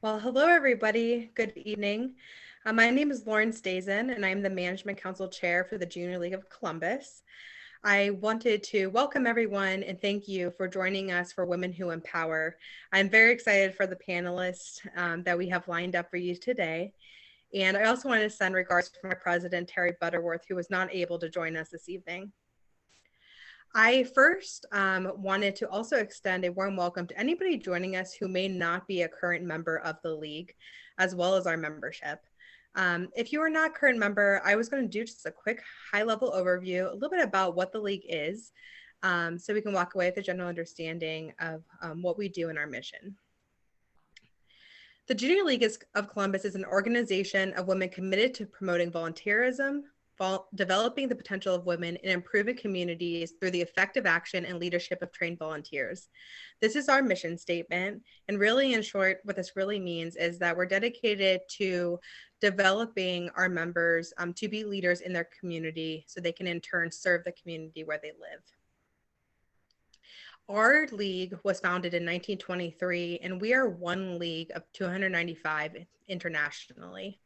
Well, hello, everybody. Good evening. My name is Lauren Stazen, and I'm the Management Council Chair for the Junior League of Columbus. I wanted to welcome everyone and thank you for joining us for Women Who Empower. I'm very excited for the panelists that we have lined up for you today. And I also wanted to send regards to my president, Terry Butterworth, who was not able to join us this evening. I first wanted to also extend a warm welcome to anybody joining us who may not be a current member of the league, as well as our membership. If you are not a current member, I was going to do just a quick high-level overview, a little bit about what the league is, so we can walk away with a general understanding of what we do in our mission. The Junior League of Columbus is an organization of women committed to promoting volunteerism, developing the potential of women, and improving communities through the effective action and leadership of trained volunteers. This is our mission statement. And really, in short, what this really means is that we're dedicated to developing our members to be leaders in their community so they can in turn serve the community where they live. Our league was founded in 1923, and we are one league of 295 internationally.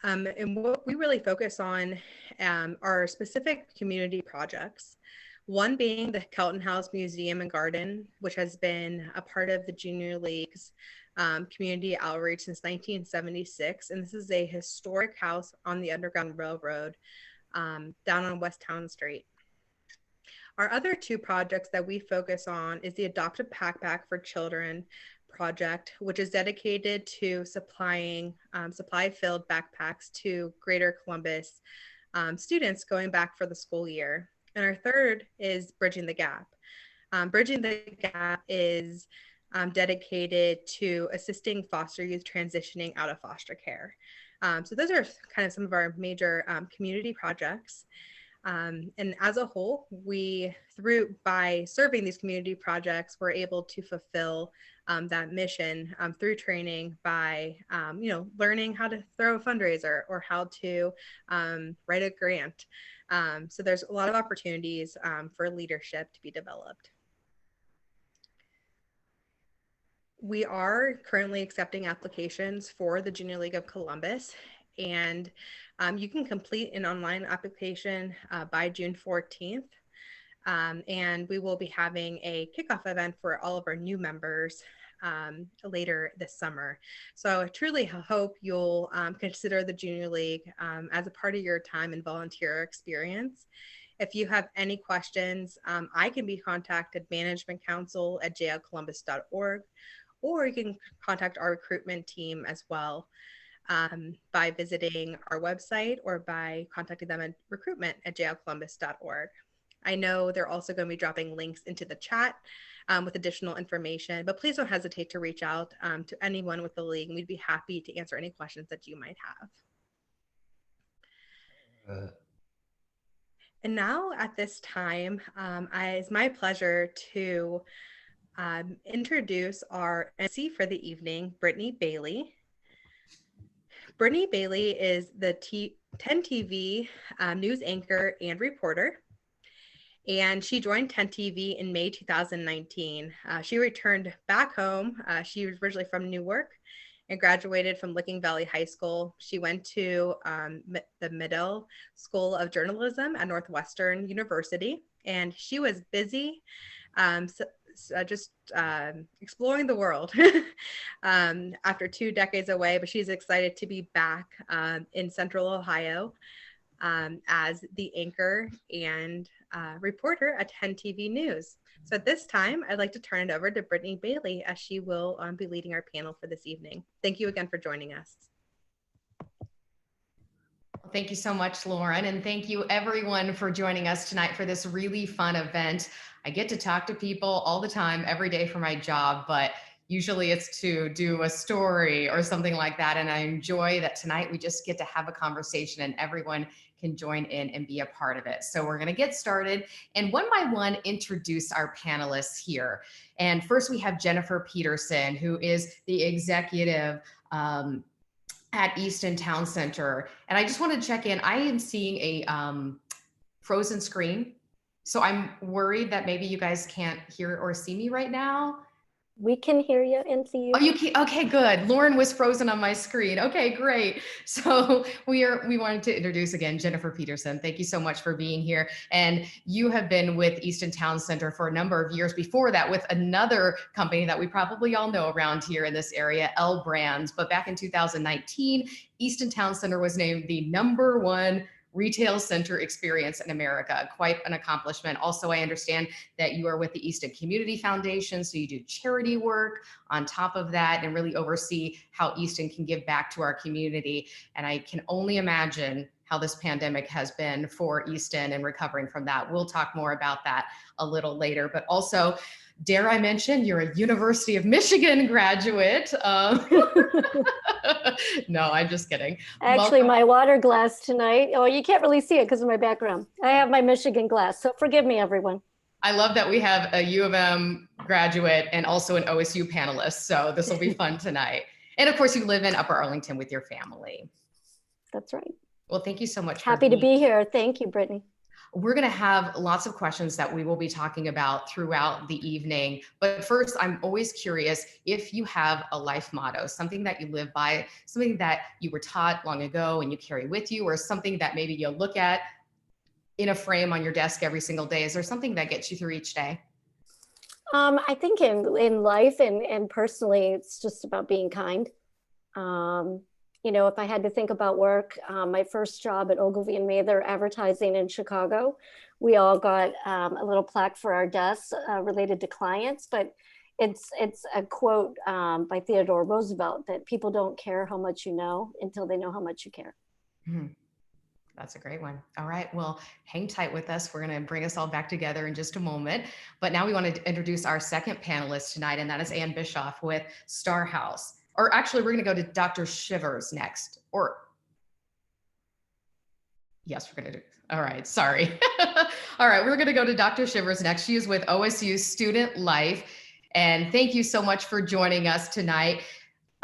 And what we really focus on are specific community projects. One being the Kelton House Museum and Garden, which has been a part of the Junior League's community outreach since 1976. And this is a historic house on the Underground Railroad down on West Town Street. Our other two projects that we focus on is the Adopted Backpack for Children project, which is dedicated to supplying supply-filled backpacks to Greater Columbus students going back for the school year. And our third is Bridging the Gap. Bridging the Gap is dedicated to assisting foster youth transitioning out of foster care. So those are kind of some of our major community projects. And as a whole, by serving these community projects, we're able to fulfill that mission through training by, learning how to throw a fundraiser or how to write a grant. So there's a lot of opportunities for leadership to be developed. We are currently accepting applications for the Junior League of Columbus, and you can complete an online application by June 14th. And we will be having a kickoff event for all of our new members later this summer. So I truly hope you'll consider the Junior League as a part of your time and volunteer experience. If you have any questions, I can be contacted managementcouncil@jlcolumbus.org, or you can contact our recruitment team as well by visiting our website or by contacting them at recruitment@jlcolumbus.org. I know they're also going to be dropping links into the chat with additional information, but please don't hesitate to reach out to anyone with the league, and we'd be happy to answer any questions that you might have. And now at this time, it's my pleasure to introduce our MC for the evening, Brittany Bailey. Brittany Bailey is the 10 TV news anchor and reporter, and she joined 10 TV in May 2019. She returned back home. She was originally from Newark and graduated from Licking Valley High School. She went to the Medill School of Journalism at Northwestern University, and she was busy just exploring the world after 2 decades away, but she's excited to be back in Central Ohio as the anchor and reporter at 10 TV News. So at this time, I'd like to turn it over to Brittany Bailey as she will be leading our panel for this evening. Thank you again for joining us. Thank you so much, Lauren, and thank you everyone for joining us tonight for this really fun event. I get to talk to people all the time, every day for my job, but usually it's to do a story or something like that. And I enjoy that tonight we just get to have a conversation and everyone can join in and be a part of it. So we're going to get started and one by one introduce our panelists here. And first we have Jennifer Peterson, who is the executive at Easton Town Center. And I just want to check in. I am seeing a frozen screen. So I'm worried that maybe you guys can't hear or see me right now. We can hear you and see you. Oh, you can. Okay, good. Lauren was frozen on my screen. Okay, great. So we wanted to introduce again Jennifer Peterson. Thank you so much for being here. And you have been with Easton Town Center for a number of years before that with another company that we probably all know around here in this area, L Brands. But back in 2019, Easton Town Center was named the #1 retail center experience in America. Quite an accomplishment. Also, I understand that you are with the Easton Community Foundation, so you do charity work on top of that and really oversee how Easton can give back to our community. And I can only imagine how this pandemic has been for Easton and recovering from that. We'll talk more about that a little later, but also, dare I mention, you're a University of Michigan graduate. No, I'm just kidding. Actually, Welcome. my water glass tonight, oh, you can't really see it because of my background. I have my Michigan glass, so forgive me, everyone. I love that we have a U of M graduate and also an OSU panelist. So this will be fun tonight. And of course, you live in Upper Arlington with your family. That's right. Well, thank you so much. Happy to be here. Thank you, Brittany. We're going to have lots of questions that we will be talking about throughout the evening. But first, I'm always curious if you have a life motto, something that you live by, something that you were taught long ago and you carry with you, or something that maybe you'll look at in a frame on your desk every single day. Is there something that gets you through each day? I think in life and personally, it's just about being kind. You know, if I had to think about work, my first job at Ogilvy and Mather Advertising in Chicago, we all got a little plaque for our desks related to clients, but it's a quote by Theodore Roosevelt that people don't care how much you know until they know how much you care. Mm-hmm. That's a great one. All right. Well, hang tight with us. We're going to bring us all back together in just a moment. But now we want to introduce our second panelist tonight, and that is Ann Bischoff with Star House. Or actually, we're going to go to Dr. Shivers next. Or, yes, we're going to do. All right. Sorry. All right. We're going to go to Dr. Shivers next. She is with OSU Student Life. And thank you so much for joining us tonight.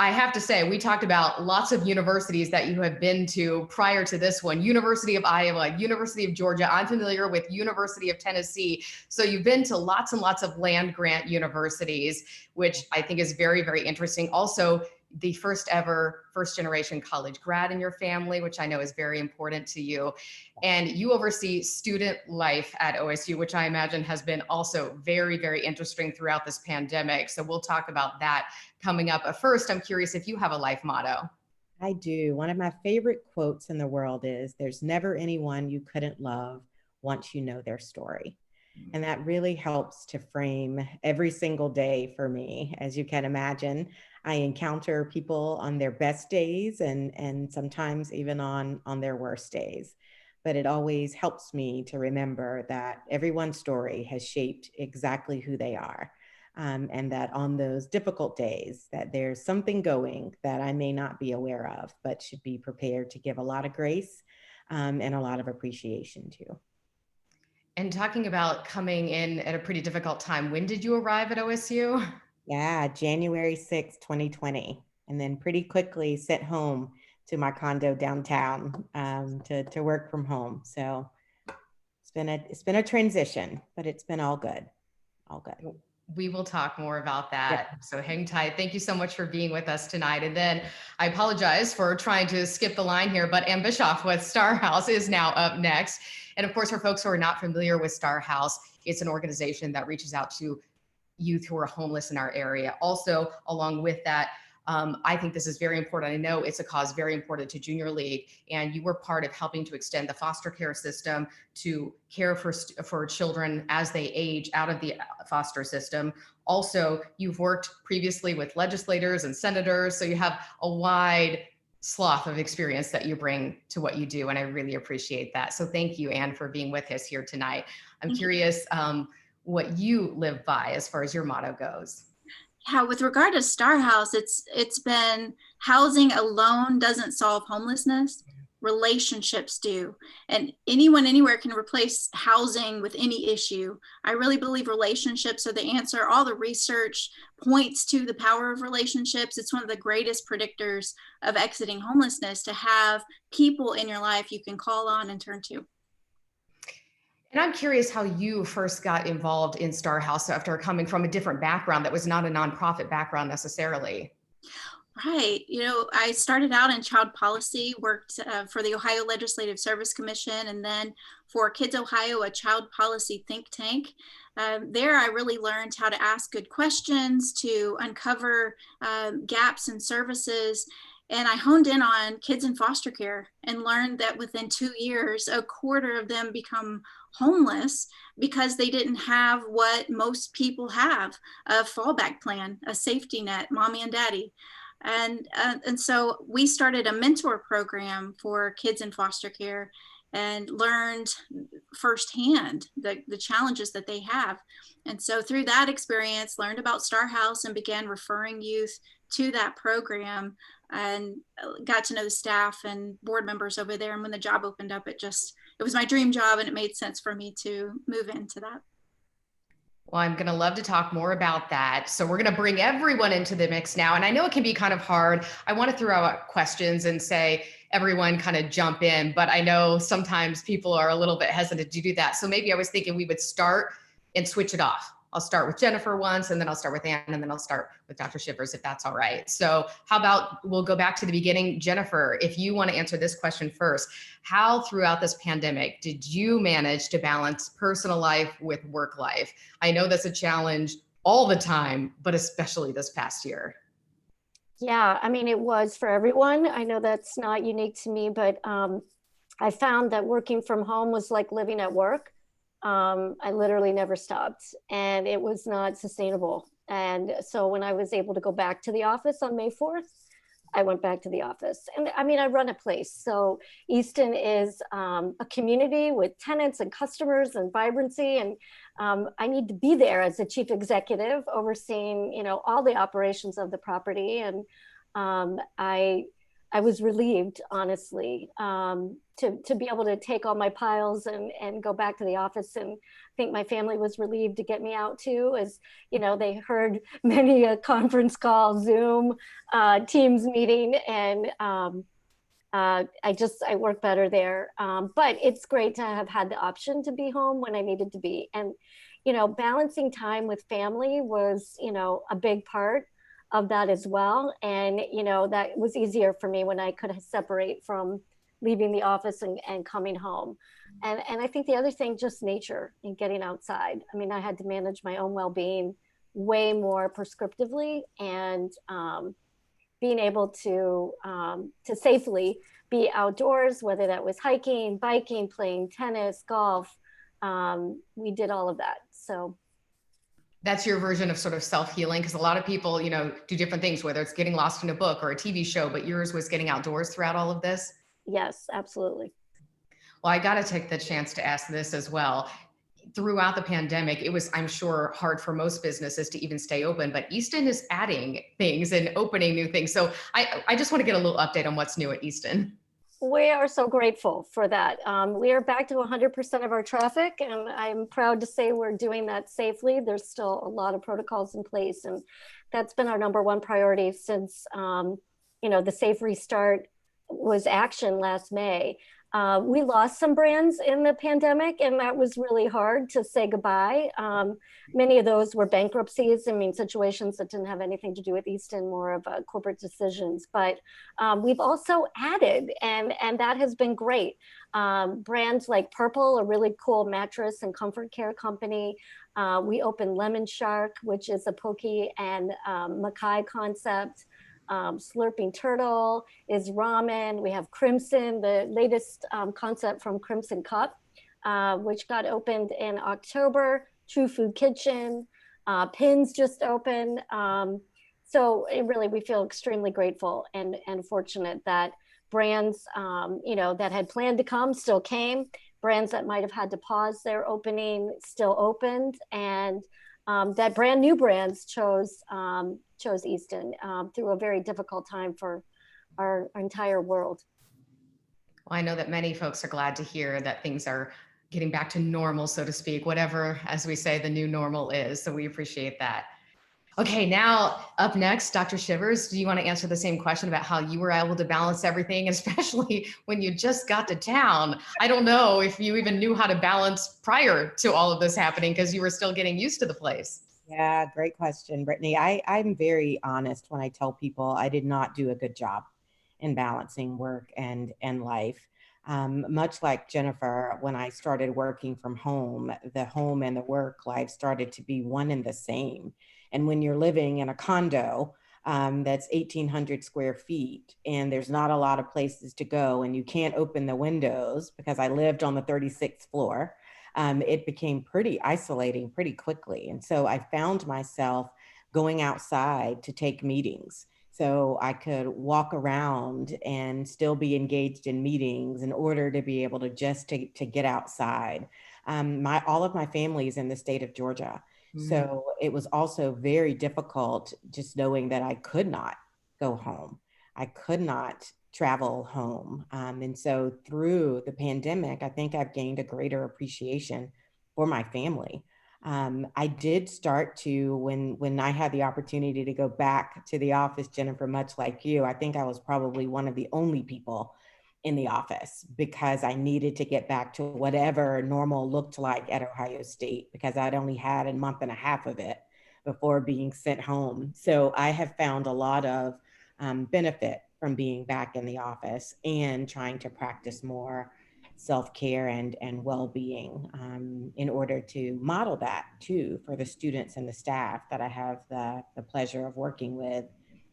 I have to say, we talked about lots of universities that you have been to prior to this one. University of Iowa, University of Georgia. I'm familiar with University of Tennessee. So you've been to lots and lots of land grant universities, which I think is very, very interesting. Also, the first ever first generation college grad in your family, which I know is very important to you. And you oversee student life at OSU, which I imagine has been also very, very interesting throughout this pandemic. So we'll talk about that coming up. But first, I'm curious if you have a life motto. I do. One of my favorite quotes in the world is, "There's never anyone you couldn't love once you know their story." And that really helps to frame every single day for me. As you can imagine, I encounter people on their best days and sometimes even on their worst days. But it always helps me to remember that everyone's story has shaped exactly who they are. And that on those difficult days, that there's something going that I may not be aware of, but should be prepared to give a lot of grace and a lot of appreciation to. And talking about coming in at a pretty difficult time, when did you arrive at OSU? Yeah, January 6th, 2020. And then pretty quickly sent home to my condo downtown to work from home. So it's been a transition, but it's been all good. All good. We will talk more about that. Yeah. So hang tight. Thank you so much for being with us tonight. And then I apologize for trying to skip the line here, but Ann Bischoff with Star House is now up next. And of course, for folks who are not familiar with Star House, it's an organization that reaches out to youth who are homeless in our area. Also, along with that, I think this is very important. I know it's a cause very important to Junior League, and you were part of helping to extend the foster care system to care for children as they age out of the foster system. Also, you've worked previously with legislators and senators, so you have a wide swath of experience that you bring to what you do, and I really appreciate that. So thank you, Ann, for being with us here tonight. I'm curious what you live by as far as your motto goes. Yeah, with regard to Star House, it's been housing alone doesn't solve homelessness. Relationships do. And anyone anywhere can replace housing with any issue. I really believe relationships are the answer. All the research points to the power of relationships. It's one of the greatest predictors of exiting homelessness, to have people in your life you can call on and turn to. And I'm curious how you first got involved in Star House after coming from a different background that was not a nonprofit background necessarily. Right. I started out in child policy, worked for the Ohio Legislative Service Commission, and then for Kids Ohio, a child policy think tank. There, I really learned how to ask good questions, to uncover gaps in services. And I honed in on kids in foster care and learned that within 2 years, a quarter of them become homeless because they didn't have what most people have, a fallback plan, a safety net, mommy and daddy. And so we started a mentor program for kids in foster care and learned firsthand the challenges that they have. And so through that experience, learned about Star House and began referring youth to that program, and got to know the staff and board members over there. And when the job opened up, it was my dream job, and it made sense for me to move into that. Well, I'm going to love to talk more about that. So we're going to bring everyone into the mix now. And I know it can be kind of hard. I want to throw out questions and say, everyone kind of jump in, but I know sometimes people are a little bit hesitant to do that. So maybe I was thinking we would start and switch it off. I'll start with Jennifer once, and then I'll start with Anne, and then I'll start with Dr. Shivers, if that's all right. So how about we'll go back to the beginning. Jennifer, if you want to answer this question first, how throughout this pandemic did you manage to balance personal life with work life? I know that's a challenge all the time, but especially this past year. Yeah, I mean, it was for everyone. I know that's not unique to me, but I found that working from home was like living at work. I literally never stopped, and it was not sustainable. And so when I was able to go back to the office on May 4th, I went back to the office. And I mean, I run a place. So Easton is a community with tenants and customers and vibrancy. And I need to be there as the chief executive, overseeing, all the operations of the property. And I was relieved, honestly, to be able to take all my piles and go back to the office. And I think my family was relieved to get me out too, as they heard many a conference call, Zoom, Teams meeting, and I work better there. But it's great to have had the option to be home when I needed to be. And balancing time with family was a big part of that as well. And that was easier for me when I could separate from leaving the office and coming home. And I think the other thing, just nature and getting outside. I mean, I had to manage my own well-being way more prescriptively, and being able to safely be outdoors, whether that was hiking, biking, playing tennis, golf, we did all of that. So that's your version of sort of self-healing, because a lot of people, do different things, whether it's getting lost in a book or a TV show, but yours was getting outdoors throughout all of this. Yes, absolutely. Well, I got to take the chance to ask this as well. Throughout the pandemic, it was, I'm sure, hard for most businesses to even stay open, but Easton is adding things and opening new things. So I just want to get a little update on what's new at Easton. We are so grateful for that. We are back to 100% of our traffic, and I'm proud to say we're doing that safely. There's still a lot of protocols in place, and that's been our number one priority since, the safe restart was action last May. We lost some brands in the pandemic, and that was really hard to say goodbye. Many of those were bankruptcies. I mean, situations that didn't have anything to do with Easton, more of corporate decisions. But we've also added, and that has been great. Brands like Purple, a really cool mattress and comfort care company. We opened Lemon Shark, which is a poke and Mackay concept. Slurping Turtle is ramen. We have Crimson, the latest concept from Crimson Cup, which got opened in October. True Food Kitchen, Pins just opened. So we feel extremely grateful and fortunate that brands, that had planned to come still came. Brands that might have had to pause their opening still opened, and that brand new brands chose Easton through a very difficult time for our entire world. Well, I know that many folks are glad to hear that things are getting back to normal, so to speak, whatever, as we say, the new normal is. So we appreciate that. Okay, now up next, Dr. Shivers, do you want to answer the same question about how you were able to balance everything, especially when you just got to town? I don't know if you even knew how to balance prior to all of this happening because you were still getting used to the place. Yeah, great question, Brittany. I'm very honest when I tell people I did not do a good job in balancing work and life. Much like Jennifer, when I started working from home, the home and the work life started to be one and the same. And when you're living in a condo that's 1,800 square feet and there's not a lot of places to go and you can't open the windows because I lived on the 36th floor, it became pretty isolating pretty quickly. And so I found myself going outside to take meetings. So I could walk around and still be engaged in meetings in order to be able to just to get outside. All of my family is in the state of Georgia. So it was also very difficult just knowing that I could not go home. I could not travel home. And so through the pandemic, I think I've gained a greater appreciation for my family. I did start to, when I had the opportunity to go back to the office, Jennifer, much like you, I think I was probably one of the only people in the office because I needed to get back to whatever normal looked like at Ohio State because I'd only had a month and a half of it before being sent home. So I have found a lot of benefit from being back in the office and trying to practice more self-care and well-being in order to model that too for the students and the staff that I have the pleasure of working with,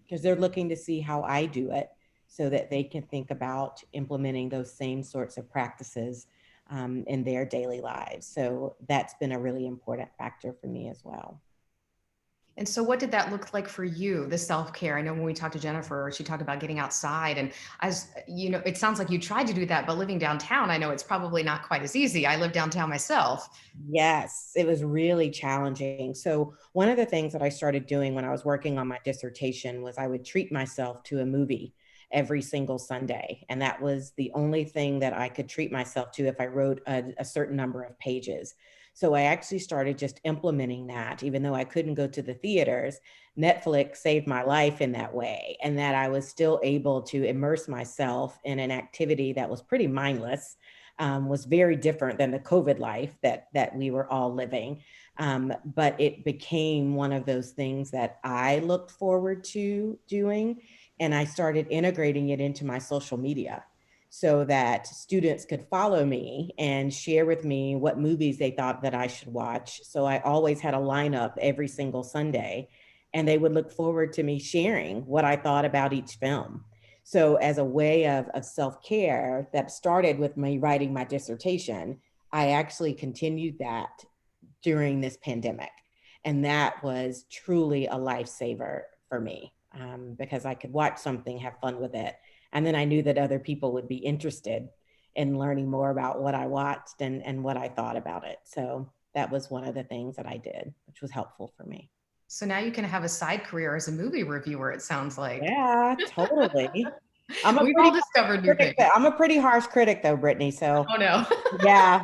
because they're looking to see how I do it so that they can think about implementing those same sorts of practices in their daily lives. So that's been a really important factor for me as well. And so what did that look like for you, the self-care? I know when we talked to Jennifer, she talked about getting outside, and as you know, it sounds like you tried to do that, but living downtown, I know it's probably not quite as easy. I live downtown myself. Yes, it was really challenging. So one of the things that I started doing when I was working on my dissertation was I would treat myself to a movie every single Sunday. And that was the only thing that I could treat myself to if I wrote a certain number of pages. So I actually started just implementing that, even though I couldn't go to the theaters. Netflix saved my life in that way, and that I was still able to immerse myself in an activity that was pretty mindless, was very different than the COVID life that we were all living. But it became one of those things that I looked forward to doing, and I started integrating it into my social media, so that students could follow me and share with me what movies they thought that I should watch. So I always had a lineup every single Sunday, and they would look forward to me sharing what I thought about each film. So as a way of self-care that started with me writing my dissertation, I actually continued that during this pandemic. And that was truly a lifesaver for me because I could watch something, have fun with it, and then I knew that other people would be interested in learning more about what I watched and what I thought about it. So that was one of the things that I did, which was helpful for me. So now you can have a side career as a movie reviewer, it sounds like. Yeah, totally. We've all discovered new things. I'm a pretty harsh critic though, Brittany. So Oh no. yeah,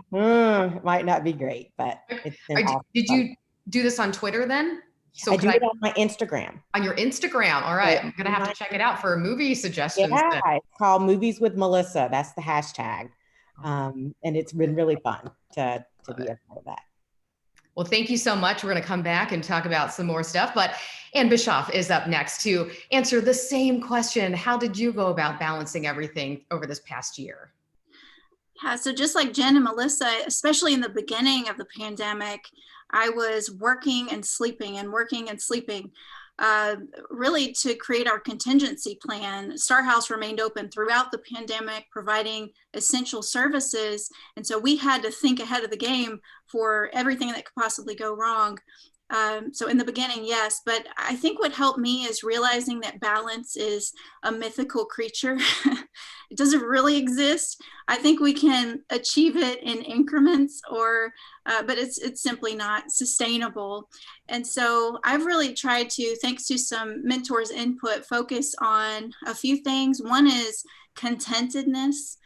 might not be great, but it's been awesome. Did you do this on Twitter then? So I do it on my Instagram. On your Instagram. All right. I'm going to have to check it out for movie suggestions. Yeah, it's called Movies with Melissa. That's the hashtag. And it's been really fun to be a part of that. Well, thank you so much. We're going to come back and talk about some more stuff, but Ann Bischoff is up next to answer the same question. How did you go about balancing everything over this past year? Yeah, so just like Jen and Melissa, especially in the beginning of the pandemic, I was working and sleeping and working and sleeping, really to create our contingency plan. Star House remained open throughout the pandemic, providing essential services. And so we had to think ahead of the game for everything that could possibly go wrong. So in the beginning, yes, but I think what helped me is realizing that balance is a mythical creature. It doesn't really exist. I think we can achieve it in increments, but it's simply not sustainable. And so I've really tried to, thanks to some mentors' input, focus on a few things. One is contentedness.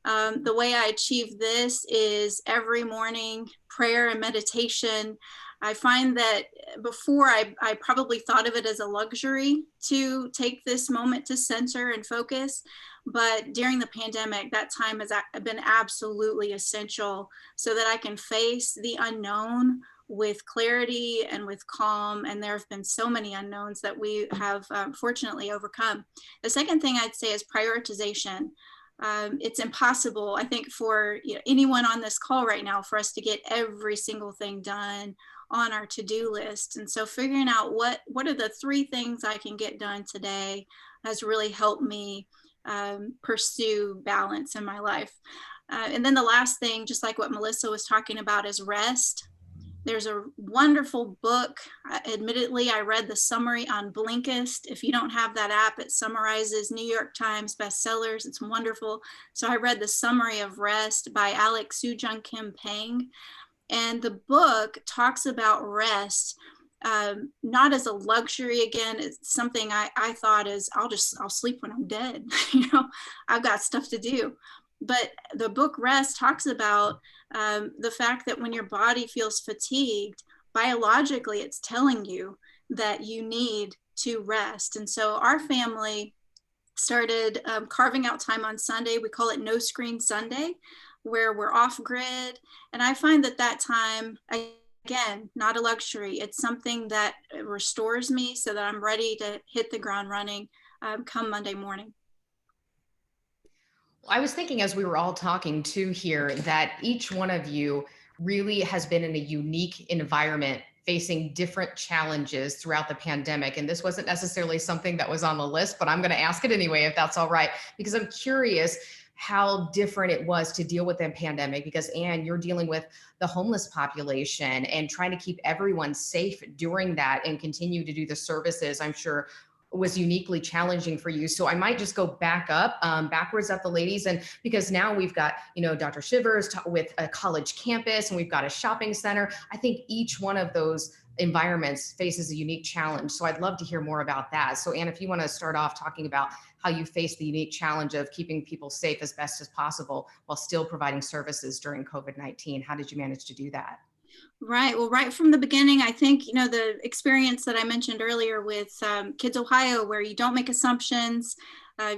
The way I achieve this is every morning prayer and meditation. I find that before I probably thought of it as a luxury to take this moment to center and focus. But during the pandemic, that time has been absolutely essential so that I can face the unknown with clarity and with calm. And there have been so many unknowns that we have fortunately overcome. The second thing I'd say is prioritization. It's impossible, I think, for anyone on this call right now for us to get every single thing done on our to-do list. And so figuring out what are the 3 things I can get done today has really helped me pursue balance in my life. And then the last thing, just like what Melissa was talking about, is rest. There's a wonderful book. Admittedly, I read the summary on Blinkist. If you don't have that app, it summarizes New York Times bestsellers. It's wonderful. So I read the summary of Rest by Alex Soojung Kim Pang. And the book talks about rest, not as a luxury. Again, it's something I thought is, I'll sleep when I'm dead. I've got stuff to do. But the book Rest talks about the fact that when your body feels fatigued, biologically, it's telling you that you need to rest. And so our family started carving out time on Sunday. We call it No Screen Sunday, where we're off grid. And I find that time, again, not a luxury. It's something that restores me so that I'm ready to hit the ground running come Monday morning. I was thinking as we were all talking too here that each one of you really has been in a unique environment facing different challenges throughout the pandemic. And this wasn't necessarily something that was on the list, but I'm going to ask it anyway, if that's all right, because I'm curious how different it was to deal with the pandemic, because Anne, you're dealing with the homeless population and trying to keep everyone safe during that and continue to do the services, I'm sure was uniquely challenging for you. So I might just go backwards at the ladies. And because now we've got, Dr. Shivers with a college campus and we've got a shopping center. I think each one of those environments faces a unique challenge. So I'd love to hear more about that. So Anne, if you want to start off talking about how you face the unique challenge of keeping people safe as best as possible while still providing services during COVID-19, how did you manage to do that? Right. Well, right from the beginning, I think, the experience that I mentioned earlier with Kids Ohio, where you don't make assumptions,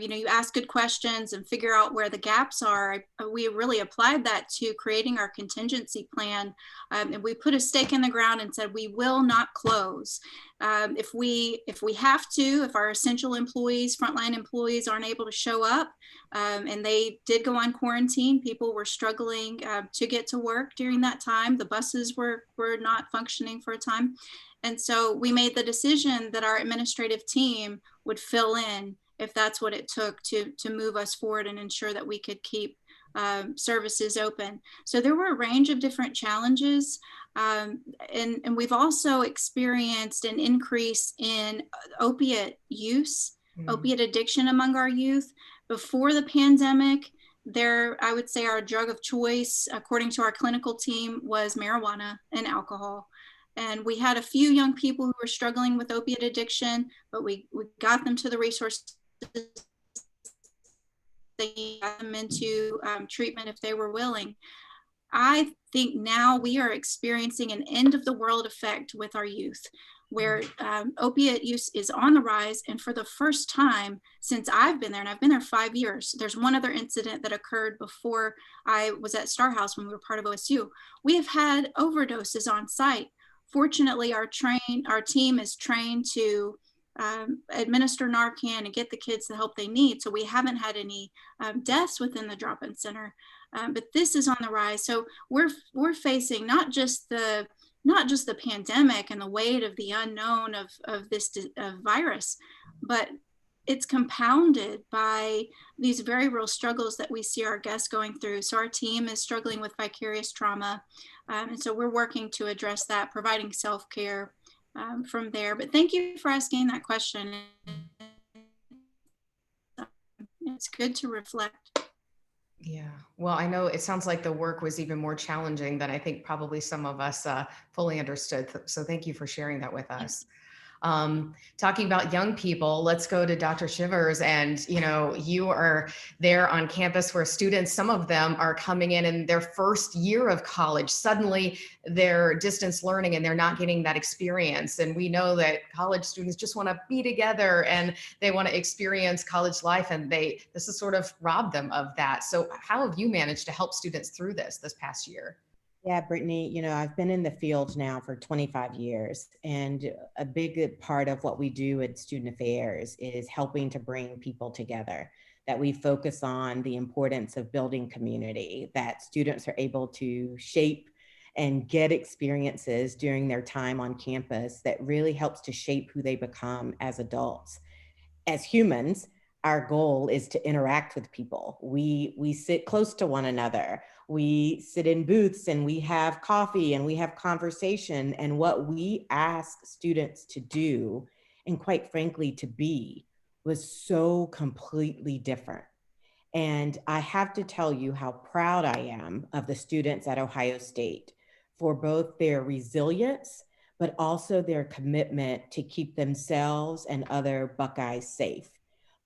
you ask good questions and figure out where the gaps are. We really applied that to creating our contingency plan. And we put a stake in the ground and said, we will not close. If we have to, if our essential employees, frontline employees aren't able to show up, and they did go on quarantine, people were struggling to get to work during that time. The buses were not functioning for a time. And so we made the decision that our administrative team would fill in if that's what it took to move us forward and ensure that we could keep services open. So there were a range of different challenges. And we've also experienced an increase in opiate use, opiate addiction among our youth. Before the pandemic, I would say our drug of choice, according to our clinical team, was marijuana and alcohol. And we had a few young people who were struggling with opiate addiction, but we got them to the resources. They got them into treatment if they were willing. I think now we are experiencing an end of the world effect with our youth, where opiate use is on the rise. And for the first time since I've been there, and I've been there 5 years, there's one other incident that occurred before I was at Star House when we were part of OSU. We have had overdoses on site. Fortunately, our team is trained to administer Narcan and get the kids the help they need. So we haven't had any deaths within the drop-in center, but this is on the rise. So we're facing not just the pandemic and the weight of the unknown of this virus, but it's compounded by these very real struggles that we see our guests going through. So our team is struggling with vicarious trauma. And so we're working to address that, providing self-care from there. But thank you for asking that question. It's good to reflect. Yeah, well, I know it sounds like the work was even more challenging than I think probably some of us fully understood. So thank you for sharing that with us. Talking about young people, let's go to Dr. Shivers. And, you are there on campus where students, some of them are coming in their first year of college. Suddenly they're distance learning and they're not getting that experience. And we know that college students just want to be together and they want to experience college life, and this has sort of robbed them of that. So how have you managed to help students through this past year? Yeah, Brittany, I've been in the field now for 25 years, and a big part of what we do at Student Affairs is helping to bring people together, that we focus on the importance of building community, that students are able to shape and get experiences during their time on campus that really helps to shape who they become as adults. As humans, our goal is to interact with people. We sit close to one another. We sit in booths and we have coffee and we have conversation. And what we ask students to do, and quite frankly, to be, was so completely different. And I have to tell you how proud I am of the students at Ohio State for both their resilience, but also their commitment to keep themselves and other Buckeyes safe.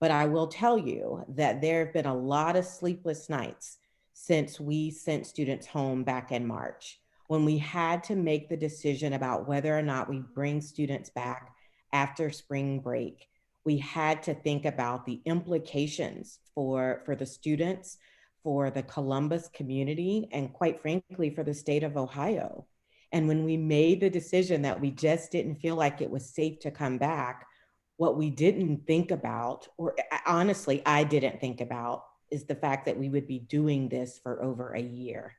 But I will tell you that there have been a lot of sleepless nights since we sent students home back in March, when we had to make the decision about whether or not we bring students back after spring break. We had to think about the implications for the students, for the Columbus community, and quite frankly, for the state of Ohio. And when we made the decision that we just didn't feel like it was safe to come back, what we didn't think about, or honestly, I didn't think about, is the fact that we would be doing this for over a year,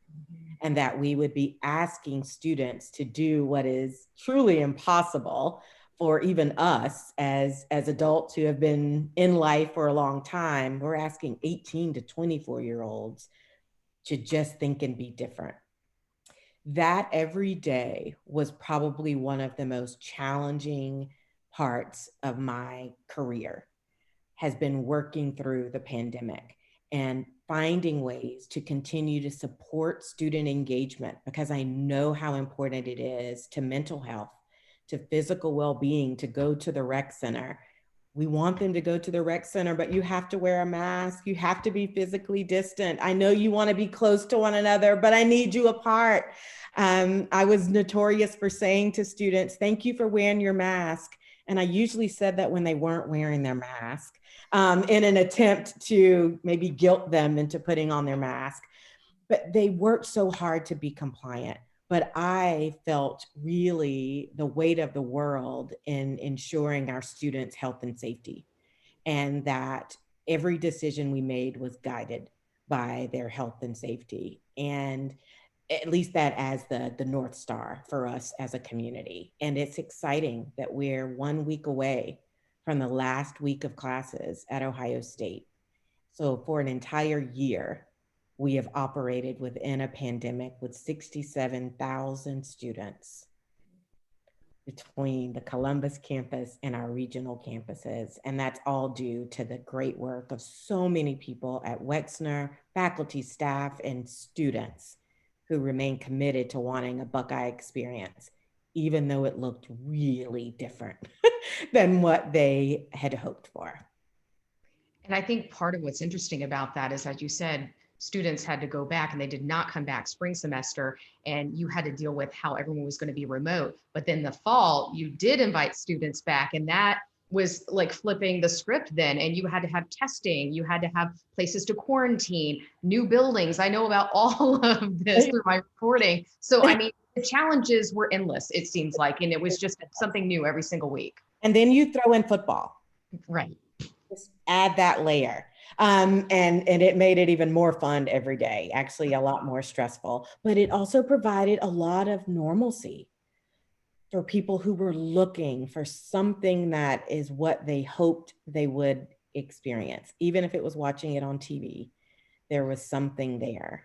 and that we would be asking students to do what is truly impossible for even us as adults who have been in life for a long time. We're asking 18 to 24-year-olds to just think and be different. That every day was probably one of the most challenging parts of my career, has been working through the pandemic and finding ways to continue to support student engagement, because I know how important it is to mental health, to physical well-being, to go to the rec center. We want them to go to the rec center, but you have to wear a mask. You have to be physically distant. I know you want to be close to one another, but I need you apart. I was notorious for saying to students, thank you for wearing your mask. And I usually said that when they weren't wearing their mask, in an attempt to maybe guilt them into putting on their mask. But they worked so hard to be compliant. But I felt really the weight of the world in ensuring our students' health and safety, and that every decision we made was guided by their health and safety. And at least that as the North Star for us as a community. And it's exciting that we're 1 week away from the last week of classes at Ohio State. So for an entire year, we have operated within a pandemic with 67,000 students between the Columbus campus and our regional campuses. And that's all due to the great work of so many people at Wexner, faculty, staff, and students who remain committed to wanting a Buckeye experience, even though it looked really different than what they had hoped for. And I think part of what's interesting about that is, as you said, students had to go back and they did not come back spring semester, and you had to deal with how everyone was going to be remote. But then the fall, you did invite students back, and that was like flipping the script then. And you had to have testing, you had to have places to quarantine, new buildings. I know about all of this through my reporting. So, I mean, the challenges were endless, it seems like, and it was just something new every single week. And then you throw in football. Right. Just add that layer. And it made it even more fun every day, actually a lot more stressful, but it also provided a lot of normalcy for people who were looking for something that is what they hoped they would experience. Even if it was watching it on TV, there was something there.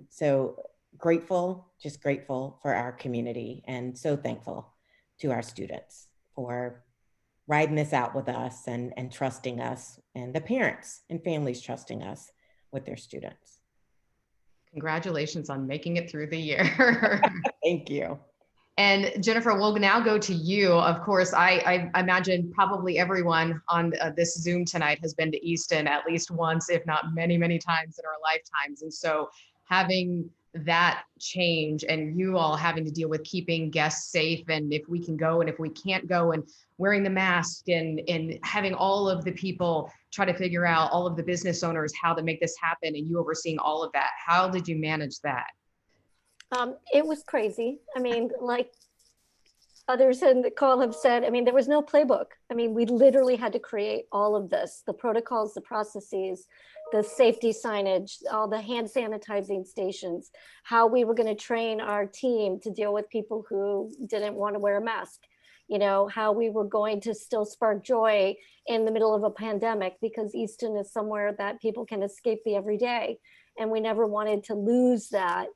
So grateful, just grateful for our community, and so thankful to our students for riding this out with us and trusting us, and the parents and families trusting us with their students. Congratulations on making it through the year. Thank you. And Jennifer, we'll now go to you. Of course, I imagine probably everyone on this Zoom tonight has been to Easton at least once, if not many, many times in our lifetimes. And so having that change and you all having to deal with keeping guests safe and if we can go and if we can't go and wearing the mask and having all of the people try to figure out, all of the business owners, how to make this happen and you overseeing all of that. How did you manage that? It was crazy. I mean, like others in the call have said, I mean, there was no playbook. I mean, we literally had to create all of this, the protocols, the processes, the safety signage, all the hand sanitizing stations, how we were going to train our team to deal with people who didn't want to wear a mask, you know, how we were going to still spark joy in the middle of a pandemic, because Easton is somewhere that people can escape the everyday. And we never wanted to lose that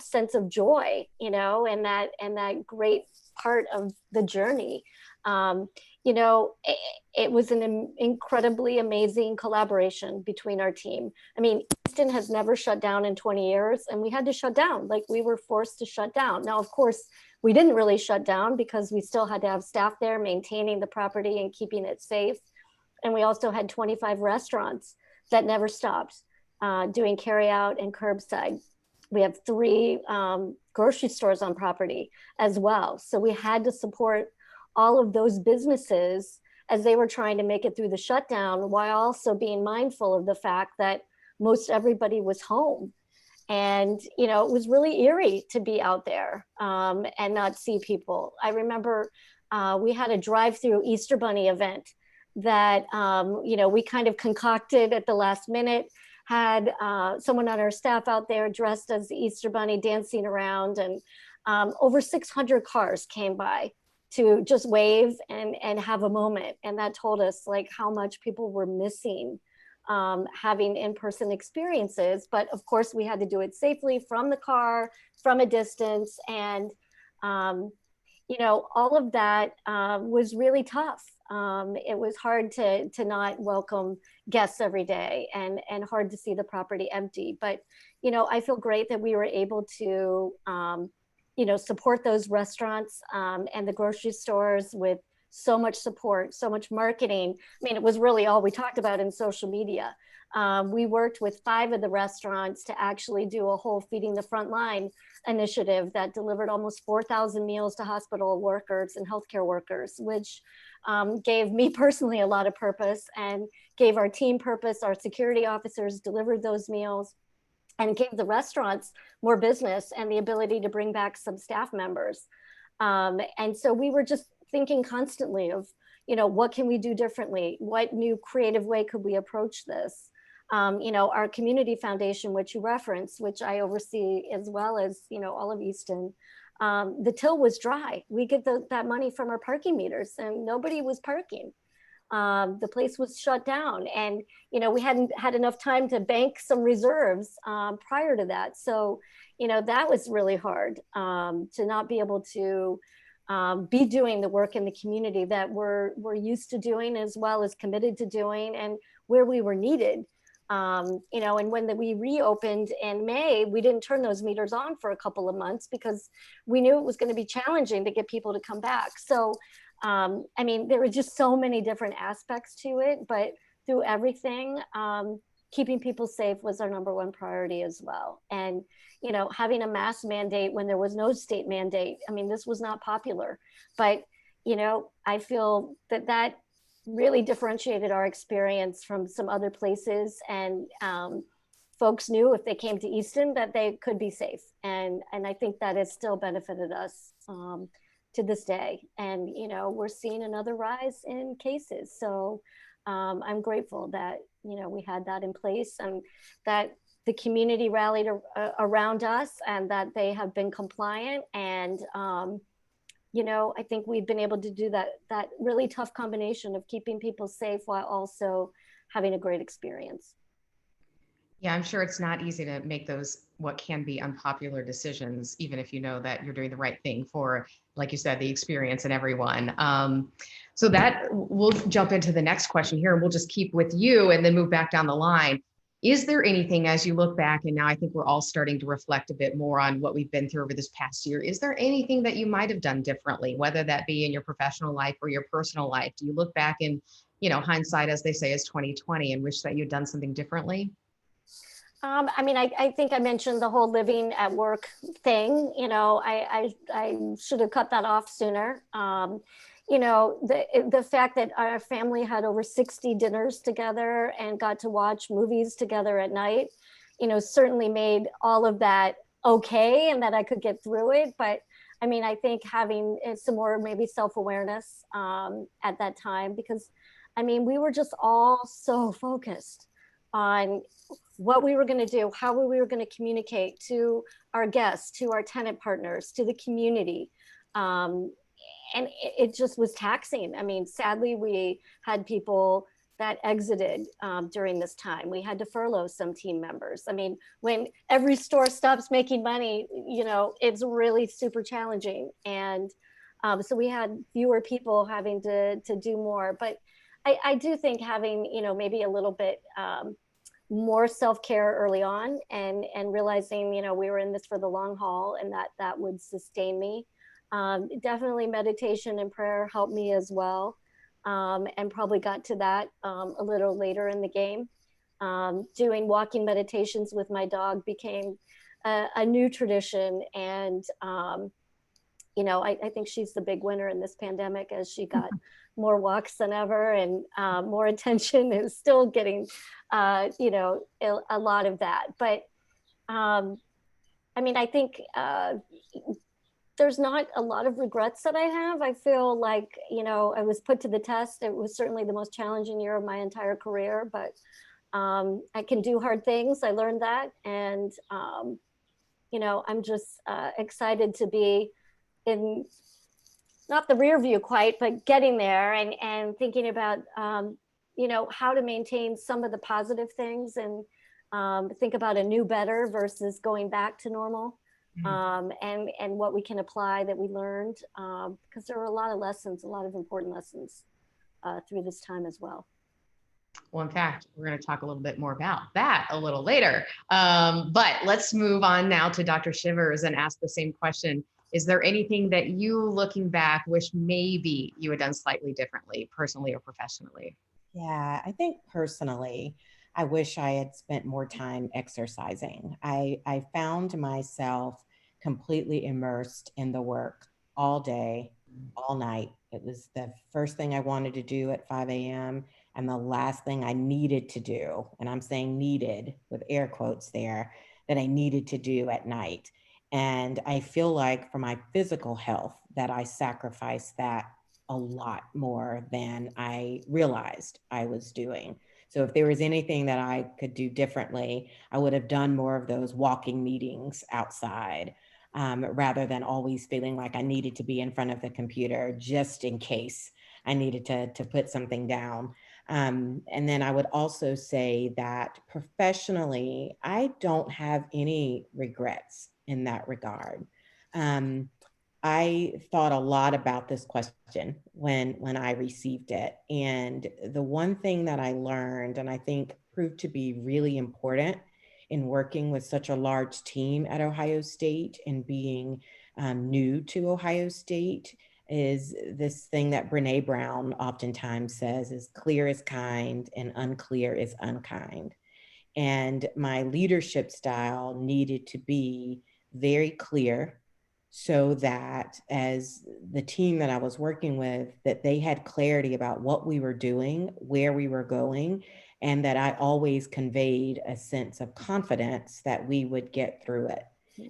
sense of joy, you know, and that great part of the journey. You know, it was an incredibly amazing collaboration between our team. I mean, Easton has never shut down in 20 years and we had to shut down, like we were forced to shut down. Now, of course, we didn't really shut down because we still had to have staff there maintaining the property and keeping it safe. And we also had 25 restaurants that never stopped doing carry out and curbside. We have 3 grocery stores on property as well. So we had to support all of those businesses as they were trying to make it through the shutdown, while also being mindful of the fact that most everybody was home. And, you know, it was really eerie to be out there and not see people. I remember we had a drive-through Easter Bunny event that, you know, we kind of concocted at the last minute, had someone on our staff out there dressed as the Easter Bunny dancing around, and over 600 cars came by to just wave and have a moment. And that told us like how much people were missing having in-person experiences. But of course we had to do it safely from the car, from a distance. And, you know, all of that was really tough. It was hard to not welcome guests every day and hard to see the property empty. But, you know, I feel great that we were able to, you know, support those restaurants and the grocery stores with so much support, so much marketing. I mean, it was really all we talked about in social media. We worked with 5 of the restaurants to actually do a whole Feeding the Frontline initiative that delivered almost 4,000 meals to hospital workers and healthcare workers, which gave me personally a lot of purpose and gave our team purpose. Our security officers delivered those meals and gave the restaurants more business and the ability to bring back some staff members. And so we were just thinking constantly of, you know, what can we do differently? What new creative way could we approach this? You know, our community foundation, which you referenced, which I oversee as well as, you know, all of Easton, the till was dry. We get that money from our parking meters and nobody was parking. The place was shut down and, you know, we hadn't had enough time to bank some reserves prior to that. So, you know, that was really hard to not be able to be doing the work in the community that we're used to doing as well as committed to doing and where we were needed. You know, and when we reopened in May, we didn't turn those meters on for a couple of months because we knew it was going to be challenging to get people to come back. So, I mean, there were just so many different aspects to it, but through everything, keeping people safe was our #1 priority as well. And, you know, having a mask mandate when there was no state mandate, I mean, this was not popular, but, you know, I feel that really differentiated our experience from some other places, and folks knew if they came to Easton that they could be safe, and I think that has still benefited us to this day. And you know, we're seeing another rise in cases, so I'm grateful that, you know, we had that in place and that the community rallied around us and that they have been compliant. And you know, I think we've been able to do that really tough combination of keeping people safe while also having a great experience. Yeah, I'm sure it's not easy to make those what can be unpopular decisions, even if you know that you're doing the right thing for, like you said, the experience and everyone. So that we'll jump into the next question here, and we'll just keep with you and then move back down the line. Is there anything, as you look back, and now I think we're all starting to reflect a bit more on what we've been through over this past year, is there anything that you might have done differently, whether that be in your professional life or your personal life? Do you look back and, hindsight, as they say, is 2020, and wish that you'd done something differently? I mean, I think I mentioned the whole living at work thing. I should have cut that off sooner. The fact that our family had over 60 dinners together and got to watch movies together at night, certainly made all of that okay, and that I could get through it. But I mean, I think having some more maybe self-awareness at that time, because I mean, we were just all so focused on what we were going to do, how we were going to communicate to our guests, to our tenant partners, to the community. And it just was taxing. I mean, sadly, we had people that exited during this time. We had to furlough some team members. I mean, when every store stops making money, it's really super challenging. And so we had fewer people having to do more. But I do think having, maybe a little bit more self-care early on, and realizing, we were in this for the long haul, and that would sustain me. Definitely meditation and prayer helped me as well, and probably got to that a little later in the game. Doing walking meditations with my dog became a new tradition, and I think she's the big winner in this pandemic, as she got more walks than ever, and more attention, is still getting a lot of that. But I mean, I think there's not a lot of regrets that I have. I feel like, I was put to the test. It was certainly the most challenging year of my entire career, but I can do hard things. I learned that. And, I'm just excited to be in, not the rear view quite, but getting there, and thinking about, how to maintain some of the positive things, and think about a new better versus going back to normal. And what we can apply that we learned, because there were a lot of important lessons through this time as well. Well, in fact, we're going to talk a little bit more about that a little later. But let's move on now to Dr. Shivers and ask the same question. Is there anything that you, looking back, wish maybe you had done slightly differently, personally or professionally? Yeah, I think personally, I wish I had spent more time exercising. I found myself completely immersed in the work all day, all night. It was the first thing I wanted to do at 5 a.m. and the last thing I needed to do, and I'm saying needed with air quotes there, that I needed to do at night. And I feel like for my physical health that I sacrificed that a lot more than I realized I was doing. So if there was anything that I could do differently, I would have done more of those walking meetings outside, rather than always feeling like I needed to be in front of the computer just in case I needed to put something down. And then I would also say that professionally, I don't have any regrets in that regard. I thought a lot about this question when I received it. And the one thing that I learned, and I think proved to be really important in working with such a large team at Ohio State and being new to Ohio State, is this thing that Brene Brown oftentimes says is clear is kind and unclear is unkind. And my leadership style needed to be very clear, so that as the team that I was working with, that they had clarity about what we were doing, where we were going, and that I always conveyed a sense of confidence that we would get through it.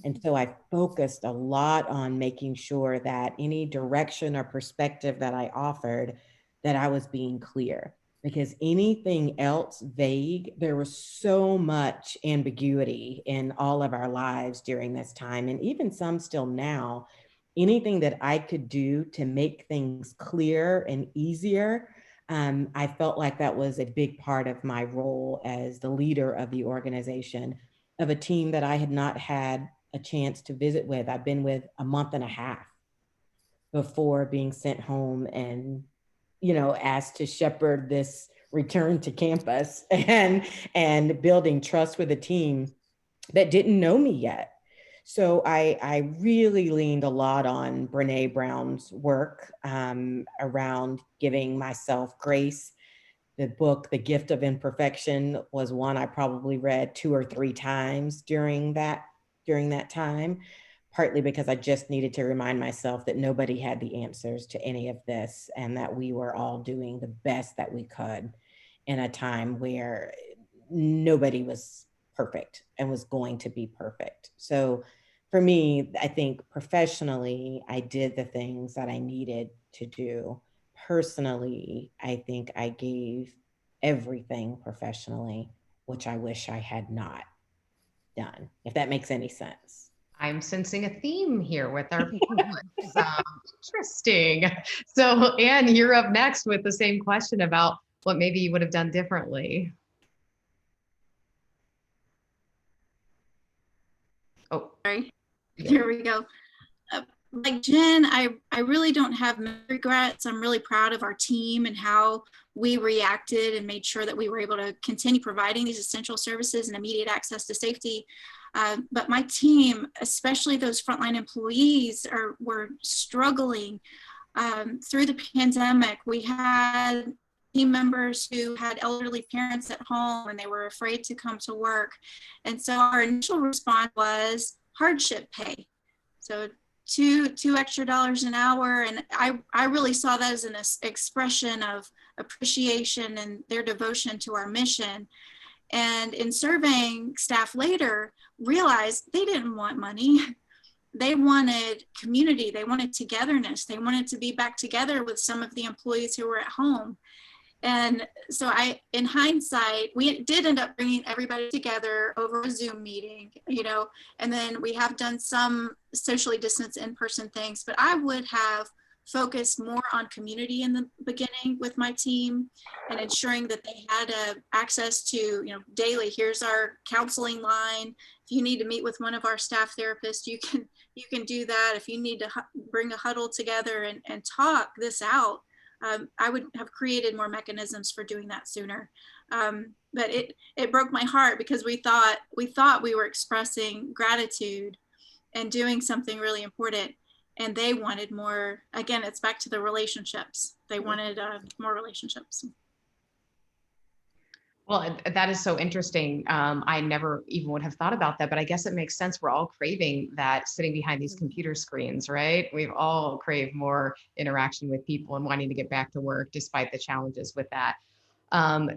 And so I focused a lot on making sure that any direction or perspective that I offered, that I was being clear. Because anything else vague, there was so much ambiguity in all of our lives during this time, and even some still now. Anything that I could do to make things clear and easier, I felt like that was a big part of my role as the leader of the organization, of a team that I had not had a chance to visit with. I've been with a month and a half before being sent home and asked to shepherd this return to campus and building trust with a team that didn't know me yet. So I really leaned a lot on Brené Brown's work around giving myself grace. The book, The Gift of Imperfection, was one I probably read 2 or 3 times during that time, partly because I just needed to remind myself that nobody had the answers to any of this and that we were all doing the best that we could in a time where nobody was perfect and was going to be perfect. So for me, I think professionally, I did the things that I needed to do. Personally, I think I gave everything professionally, which I wish I had not done, if that makes any sense. I'm sensing a theme here with our panelists. Interesting. So, Anne, you're up next with the same question about what maybe you would have done differently. Oh, sorry. Here we go. Like Jen, I really don't have regrets. I'm really proud of our team and how we reacted and made sure that we were able to continue providing these essential services and immediate access to safety. But my team, especially those frontline employees, were struggling through the pandemic. We had team members who had elderly parents at home and they were afraid to come to work. And so our initial response was hardship pay. So two extra dollars an hour. And I really saw that as an expression of appreciation and their devotion to our mission. And in surveying staff later, realized they didn't want money. They wanted community. They wanted togetherness. They wanted to be back together with some of the employees who were at home. And so in hindsight, we did end up bringing everybody together over a Zoom meeting, and then we have done some socially distanced in-person things, but I would have focused more on community in the beginning with my team and ensuring that they had access to, daily, here's our counseling line. If you need to meet with one of our staff therapists, you can do that. If you need to bring a huddle together and talk this out, I would have created more mechanisms for doing that sooner. But it broke my heart because we thought we were expressing gratitude and doing something really important. And they wanted more. Again, it's back to the relationships. They wanted more relationships. Well, that is so interesting. I never even would have thought about that, but I guess it makes sense. We're all craving that sitting behind these computer screens, right? We've all craved more interaction with people and wanting to get back to work despite the challenges with that.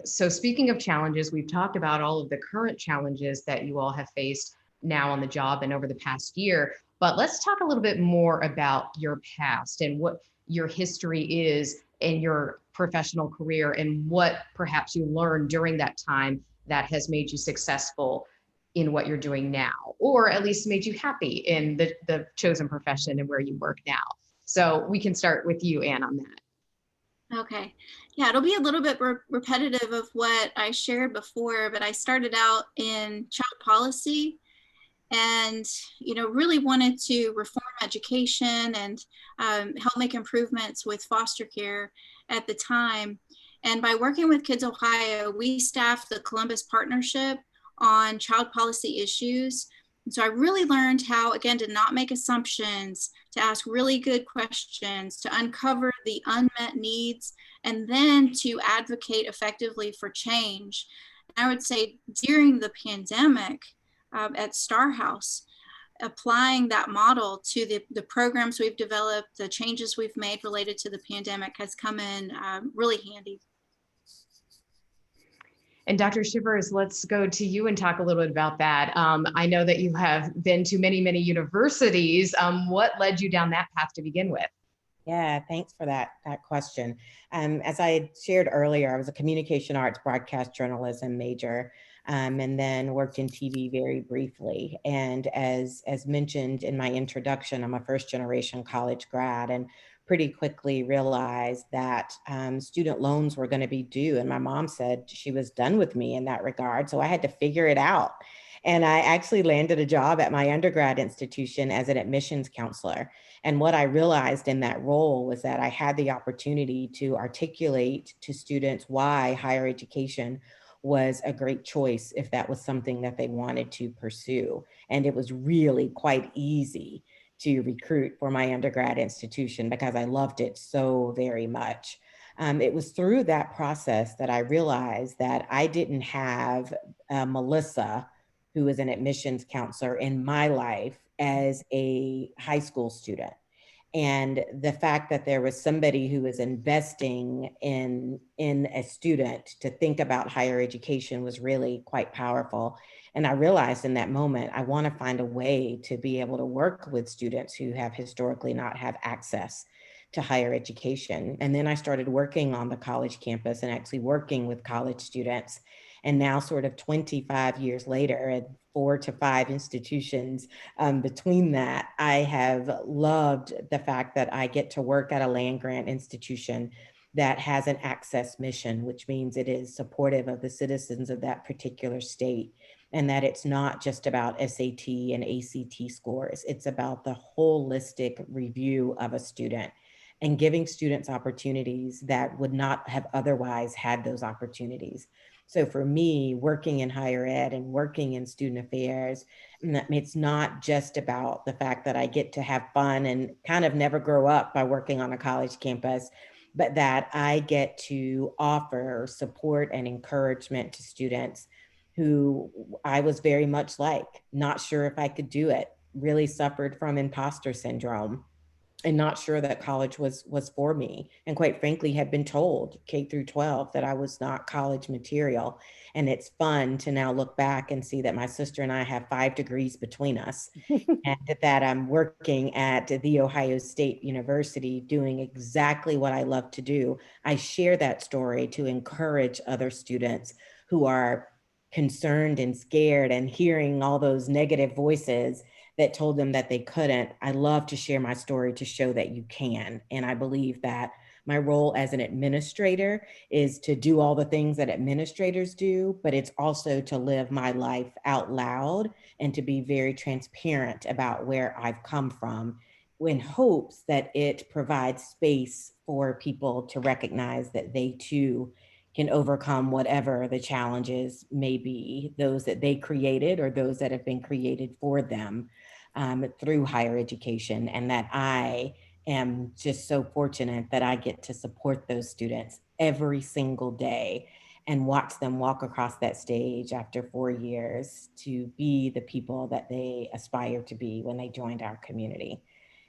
So speaking of challenges, we've talked about all of the current challenges that you all have faced now on the job and over the past year, but let's talk a little bit more about your past and what your history is in your professional career and what perhaps you learned during that time that has made you successful in what you're doing now, or at least made you happy in the chosen profession and where you work now. So we can start with you, Anne, on that. Okay. Yeah, it'll be a little bit repetitive of what I shared before, but I started out in child policy and really wanted to reform education and help make improvements with foster care at the time. And by working with Kids Ohio, we staffed the Columbus Partnership on child policy issues. And so I really learned how, again, to not make assumptions, to ask really good questions, to uncover the unmet needs, and then to advocate effectively for change. And I would say during the pandemic, at Star House, applying that model to the programs we've developed, the changes we've made related to the pandemic has come in really handy. And Dr. Shivers, let's go to you and talk a little bit about that. I know that you have been to many, many universities. What led you down that path to begin with? Yeah, thanks for that question. As I had shared earlier, I was a communication arts broadcast journalism major. And then worked in TV very briefly. And as mentioned in my introduction, I'm a first generation college grad and pretty quickly realized that student loans were going to be due. And my mom said she was done with me in that regard. So I had to figure it out. And I actually landed a job at my undergrad institution as an admissions counselor. And what I realized in that role was that I had the opportunity to articulate to students why higher education was a great choice if that was something that they wanted to pursue. And it was really quite easy to recruit for my undergrad institution because I loved it so very much. It was through that process that I realized that I didn't have Melissa, who is an admissions counselor in my life as a high school student. And the fact that there was somebody who was investing in a student to think about higher education was really quite powerful. And I realized in that moment, I want to find a way to be able to work with students who have historically not had access to higher education. And then I started working on the college campus and actually working with college students. And now, sort of 25 years later, at 4 to 5 institutions between that, I have loved the fact that I get to work at a land grant institution that has an access mission, which means it is supportive of the citizens of that particular state, and that it's not just about SAT and ACT scores. It's about the holistic review of a student and giving students opportunities that would not have otherwise had those opportunities. So for me, working in higher ed and working in student affairs, it's not just about the fact that I get to have fun and kind of never grow up by working on a college campus, but that I get to offer support and encouragement to students who I was very much like, not sure if I could do it, really suffered from imposter syndrome, and not sure that college was for me. And quite frankly, had been told K through 12 that I was not college material. And it's fun to now look back and see that my sister and I have 5 degrees between us and that I'm working at The Ohio State University doing exactly what I love to do. I share that story to encourage other students who are concerned and scared and hearing all those negative voices that told them that they couldn't. I love to share my story to show that you can. And I believe that my role as an administrator is to do all the things that administrators do, but it's also to live my life out loud and to be very transparent about where I've come from, in hopes that it provides space for people to recognize that they too can overcome whatever the challenges may be, those that they created or those that have been created for them through higher education. And that I am just so fortunate that I get to support those students every single day and watch them walk across that stage after 4 years to be the people that they aspire to be when they joined our community.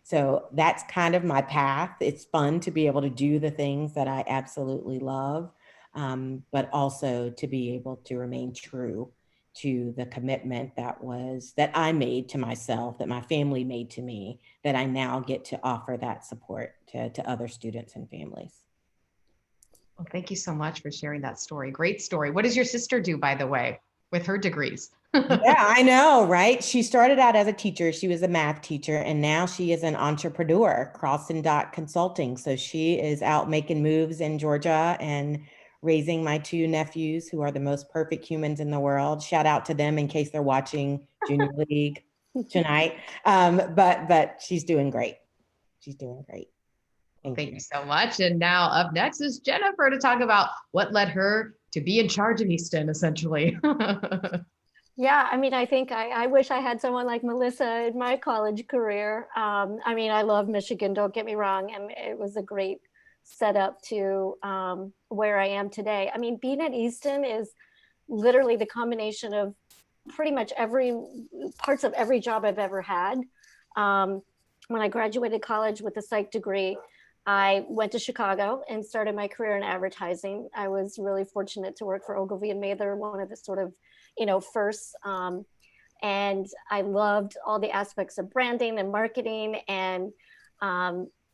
So that's kind of my path. It's fun to be able to do the things that I absolutely love, but also to be able to remain true to the commitment that I made to myself, that my family made to me, that I now get to offer that support to other students and families. Well, thank you so much for sharing that story. Great story. What does your sister do, by the way, with her degrees? Yeah, I know, right? She started out as a teacher. She was a math teacher, and now she is an entrepreneur, Cross and Dot Consulting. So she is out making moves in Georgia and raising my 2 nephews, who are the most perfect humans in the world. Shout out to them in case they're watching Junior League tonight. But she's doing great. She's doing great. Thank you so much. And now up next is Jennifer to talk about what led her to be in charge of Easton, essentially. Yeah, I mean, I think I wish I had someone like Melissa in my college career. I mean, I love Michigan, don't get me wrong, and it was a great setup to where I am today. I mean, being at Easton is literally the combination of pretty much parts of every job I've ever had. When I graduated college with a psych degree, I went to Chicago and started my career in advertising. I was really fortunate to work for Ogilvy and Mather, one of the sort of, first. And I loved all the aspects of branding and marketing, and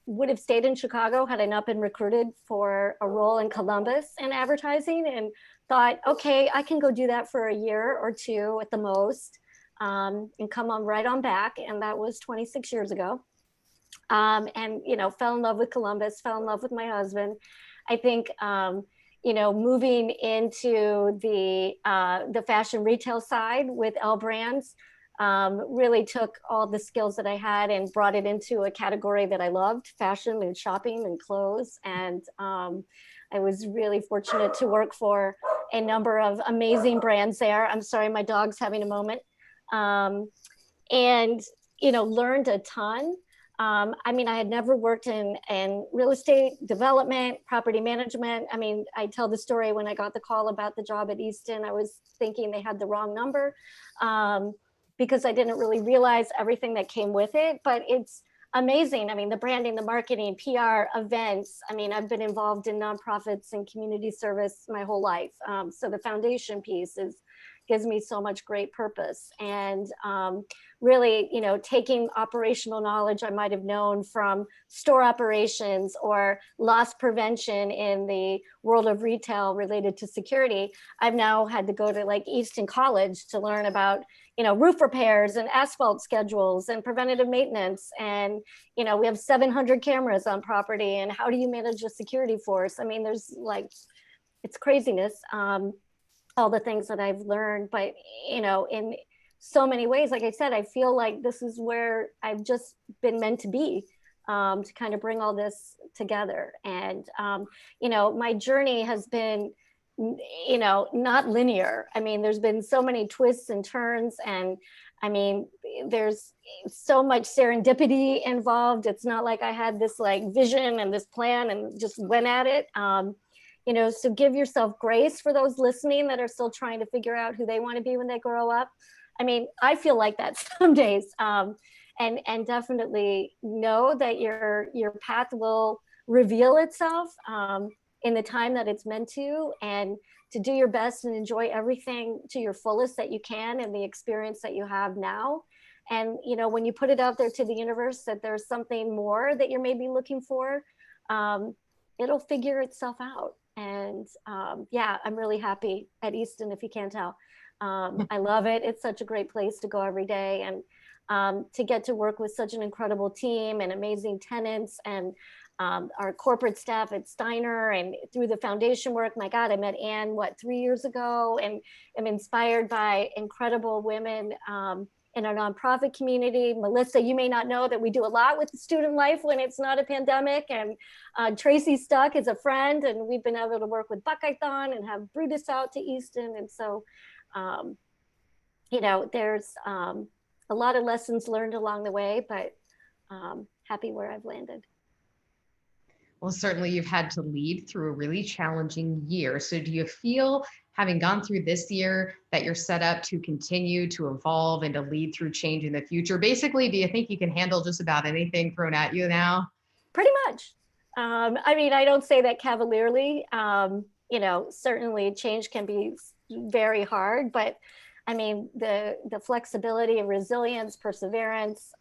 would have stayed in Chicago had I not been recruited for a role in Columbus in advertising, and thought, okay, I can go do that for a year or 2 at the most, and come on right on back. And that was 26 years ago. And, fell in love with Columbus, fell in love with my husband. I think, moving into the fashion retail side with L Brands, really took all the skills that I had and brought it into a category that I loved, fashion and shopping and clothes. And I was really fortunate to work for a number of amazing brands there. I'm sorry, my dog's having a moment. And, you know, learned a ton. I mean, I had never worked in real estate development, property management. I mean, I tell the story when I got the call about the job at Easton, I was thinking they had the wrong number because I didn't really realize everything that came with it, but it's amazing. I mean, the branding, the marketing, PR, events. I mean, I've been involved in nonprofits and community service my whole life. So the foundation piece gives me so much great purpose. And really, you know, taking operational knowledge I might have known from store operations or loss prevention in the world of retail related to security, I've now had to go to like Easton College to learn about, you know, roof repairs and asphalt schedules and preventative maintenance. And, you know, we have 700 cameras on property, and how do you manage a security force? I mean, there's like, it's craziness. All the things that I've learned, but, you know, in so many ways, like I said, I feel like this is where I've just been meant to be, to kind of bring all this together. And, you know, my journey has been, you know, not linear. I mean, there's been so many twists and turns, and I mean, there's so much serendipity involved. It's not like I had this like vision and this plan and just went at it. You know, so give yourself grace for those listening that are still trying to figure out who they want to be when they grow up. I mean, I feel like that some days, and definitely know that your path will reveal itself in the time that it's meant to, and to do your best and enjoy everything to your fullest that you can and the experience that you have now. And, you know, when you put it out there to the universe that there's something more that you're maybe looking for, it'll figure itself out. And yeah, I'm really happy at Easton, if you can't tell. I love it. It's such a great place to go every day, and to get to work with such an incredible team and amazing tenants, and our corporate staff at Steiner, and through the foundation work. My God, I met Anne, 3 years ago, and am inspired by incredible women in our nonprofit community. Melissa, you may not know that we do a lot with the student life when it's not a pandemic. And Tracy Stuck is a friend, and we've been able to work with Buckeye-thon and have Brutus out to Easton. And so, you know, there's a lot of lessons learned along the way, but happy where I've landed. Well, certainly you've had to lead through a really challenging year. So do you feel, having gone through this year, that you're set up to continue to evolve and to lead through change in the future? Basically, do you think you can handle just about anything thrown at you now? Pretty much. I mean, I don't say that cavalierly. You know, certainly change can be very hard, but I mean, the flexibility and resilience, perseverance,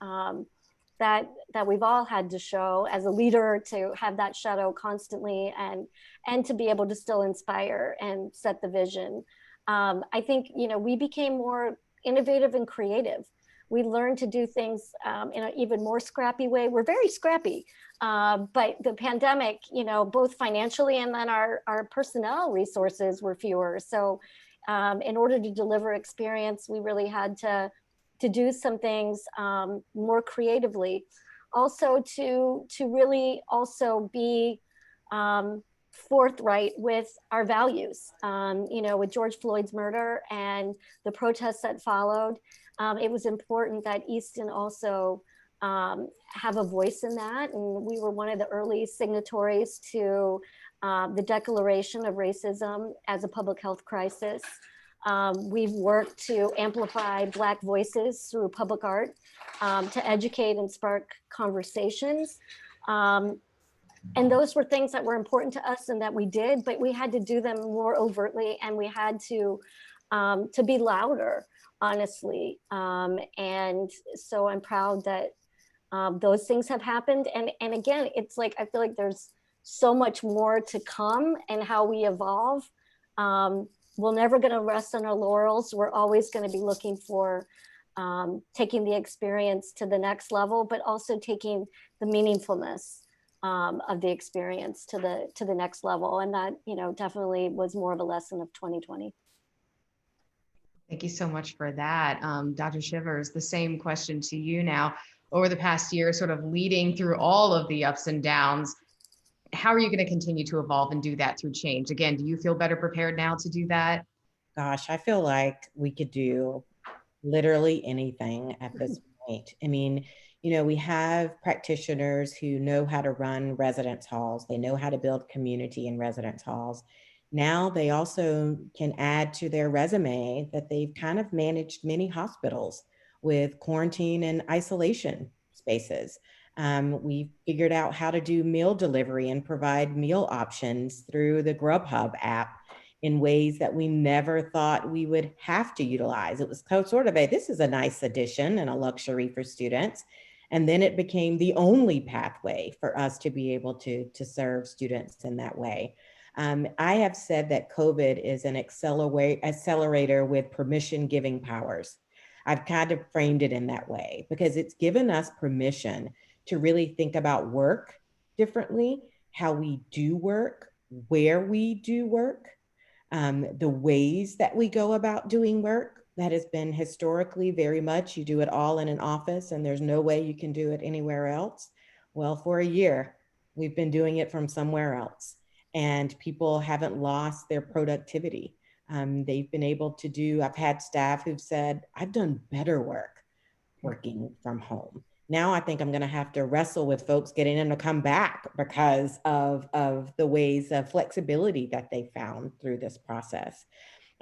that we've all had to show as a leader, to have that shadow constantly, and to be able to still inspire and set the vision. I think, you know, we became more innovative and creative. We learned to do things in an even more scrappy way. We're very scrappy, but the pandemic, you know, both financially and then our personnel resources were fewer. So in order to deliver experience, we really had to do some things more creatively. Also to really also be forthright with our values. You know, with George Floyd's murder and the protests that followed, it was important that Easton also have a voice in that. And we were one of the early signatories to the Declaration of Racism as a public health crisis. We've worked to amplify Black voices through public art, to educate and spark conversations. And those were things that were important to us and that we did, but we had to do them more overtly, and we had to be louder, honestly. And so I'm proud that those things have happened. And again, it's like, I feel like there's so much more to come and how we evolve. We're never going to rest on our laurels. We're always going to be looking for taking the experience to the next level, but also taking the meaningfulness of the experience to the next level. And that, you know, definitely was more of a lesson of 2020. Thank you so much for that. Dr. Shivers, the same question to you now. Over the past year, sort of leading through all of the ups and downs, how are you going to continue to evolve and do that through change? Again, do you feel better prepared now to do that? Gosh, I feel like we could do literally anything at this point. I mean, we have practitioners who know how to run residence halls. They know how to build community in residence halls. Now they also can add to their resume that they've kind of managed many hospitals with quarantine and isolation spaces. We figured out how to do meal delivery and provide meal options through the Grubhub app in ways that we never thought we would have to utilize. It was sort of this is a nice addition and a luxury for students. And then it became the only pathway for us to be able to serve students in that way. I have said that COVID is an accelerator with permission giving powers. I've kind of framed it in that way because it's given us permission to really think about work differently, how we do work, where we do work, the ways that we go about doing work. That has been historically very much, you do it all in an office and there's no way you can do it anywhere else. Well, for a year, we've been doing it from somewhere else and people haven't lost their productivity. They've been able to do, I've had staff who've said, I've done better work working from home. Now I think I'm going to have to wrestle with folks getting them to come back because of the ways of flexibility that they found through this process.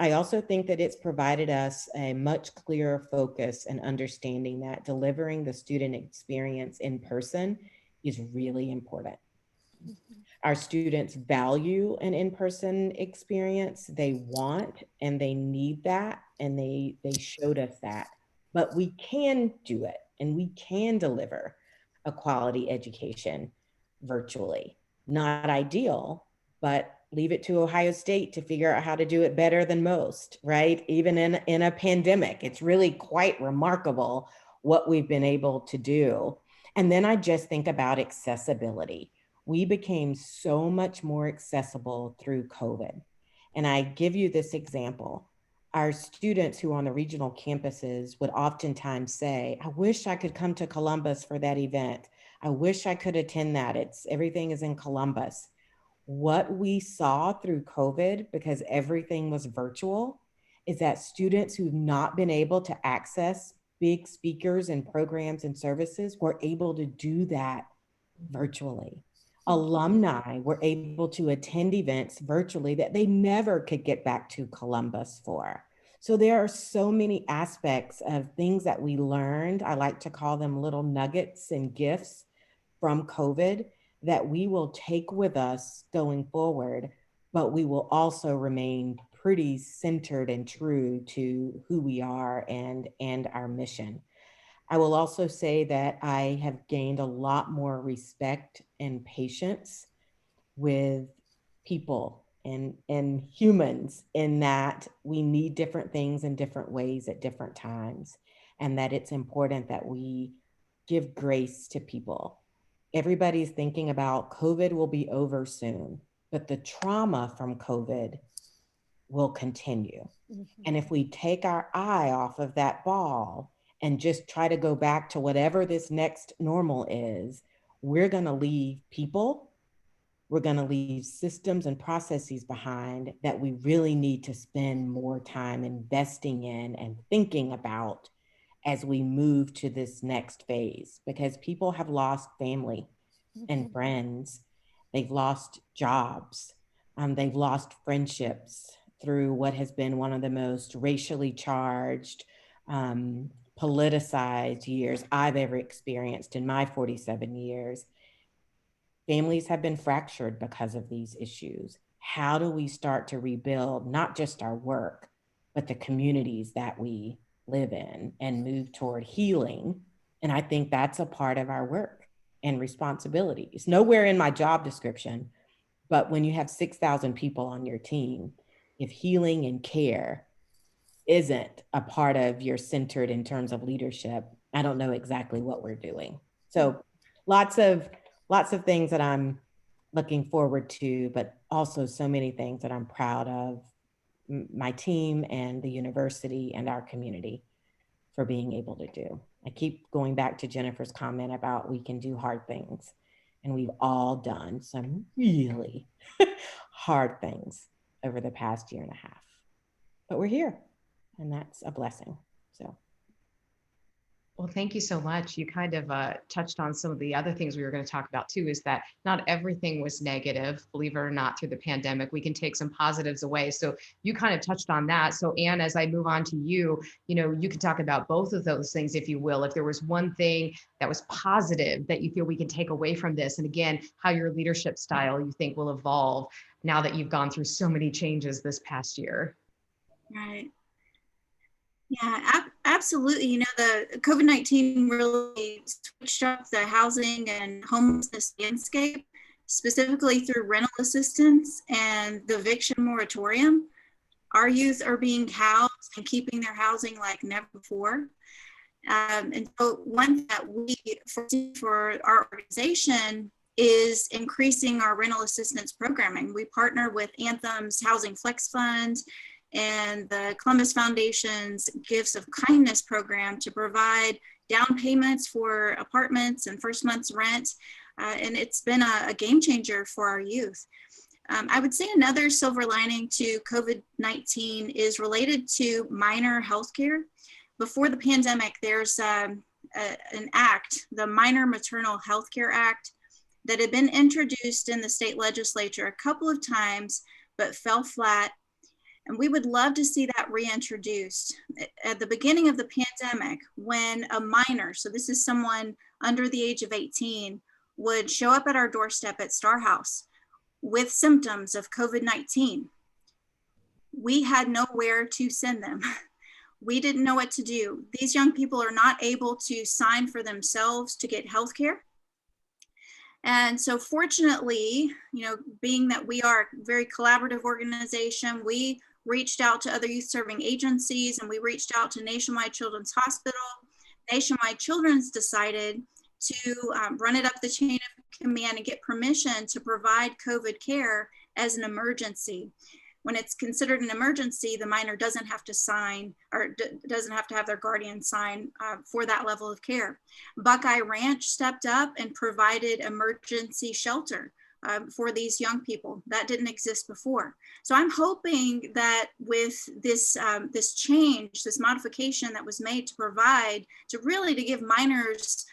I also think that it's provided us a much clearer focus and understanding that delivering the student experience in person is really important. Our students value an in-person experience. They want and they need that, and they showed us that. But we can do it and we can deliver a quality education virtually. Not ideal, but leave it to Ohio State to figure out how to do it better than most, right? Even in a pandemic, it's really quite remarkable what we've been able to do. And then I just think about accessibility. We became so much more accessible through COVID. And I give you this example. Our students who are on the regional campuses would oftentimes say, I wish I could come to Columbus for that event. I wish I could attend that. Everything is in Columbus. What we saw through COVID, because everything was virtual, is that students who've not been able to access big speakers and programs and services were able to do that virtually. Alumni were able to attend events virtually that they never could get back to Columbus for. So there are so many aspects of things that we learned. I like to call them little nuggets and gifts from COVID that we will take with us going forward, but we will also remain pretty centered and true to who we are and our mission. I will also say that I have gained a lot more respect and patience with people and humans, in that we need different things in different ways at different times, and that it's important that we give grace to people. Everybody's thinking about COVID will be over soon, but the trauma from COVID will continue. Mm-hmm. And if we take our eye off of that ball and just try to go back to whatever this next normal is, we're going to leave people, we're going to leave systems and processes behind that we really need to spend more time investing in and thinking about as we move to this next phase, because people have lost family and friends, they've lost jobs, they've lost friendships through what has been one of the most racially charged, politicized years I've ever experienced in my 47 years. Families have been fractured because of these issues. How do we start to rebuild not just our work, but the communities that we live in and move toward healing? And I think that's a part of our work and responsibility. It's nowhere in my job description, but when you have 6,000 people on your team, if healing and care isn't a part of your centered in terms of leadership, I don't know exactly what we're doing. So lots of things that I'm looking forward to, but also so many things that I'm proud of my team and the university and our community for being able to do. I keep going back to Jennifer's comment about we can do hard things, and we've all done some really hard things over the past year and a half, but we're here, and that's a blessing. So. Well, thank you so much. You kind of touched on some of the other things we were going to talk about too, is that not everything was negative, believe it or not, through the pandemic. We can take some positives away. So you kind of touched on that. So Anne, as I move on to you, you can talk about both of those things, if you will. If there was one thing that was positive that you feel we can take away from this, and again, how your leadership style you think will evolve now that you've gone through so many changes this past year. Right. Yeah, absolutely. The COVID-19 really switched up the housing and homelessness landscape, specifically through rental assistance and the eviction moratorium. Our youth are being housed and keeping their housing like never before. And so one that we foresee for our organization is increasing our rental assistance programming. We partner with Anthem's Housing Flex Fund and the Columbus Foundation's Gifts of Kindness program to provide down payments for apartments and first month's rent. And it's been a game changer for our youth. I would say another silver lining to COVID-19 is related to minor healthcare. Before the pandemic, there's an act, the Minor Maternal Healthcare Act, that had been introduced in the state legislature a couple of times, but fell flat. And we would love to see that reintroduced. At the beginning of the pandemic, when a minor, so this is someone under the age of 18, would show up at our doorstep at Star House with symptoms of COVID-19, we had nowhere to send them. We didn't know what to do. These young people are not able to sign for themselves to get health care. And so fortunately, being that we are a very collaborative organization, we reached out to other youth serving agencies, and we reached out to Nationwide Children's Hospital. Nationwide Children's decided to run it up the chain of command and get permission to provide COVID care as an emergency. When it's considered an emergency, the minor doesn't have to sign or doesn't have to have their guardian sign for that level of care. Buckeye Ranch stepped up and provided emergency shelter for these young people. That didn't exist before. So I'm hoping that with this change, this modification that was made to give minors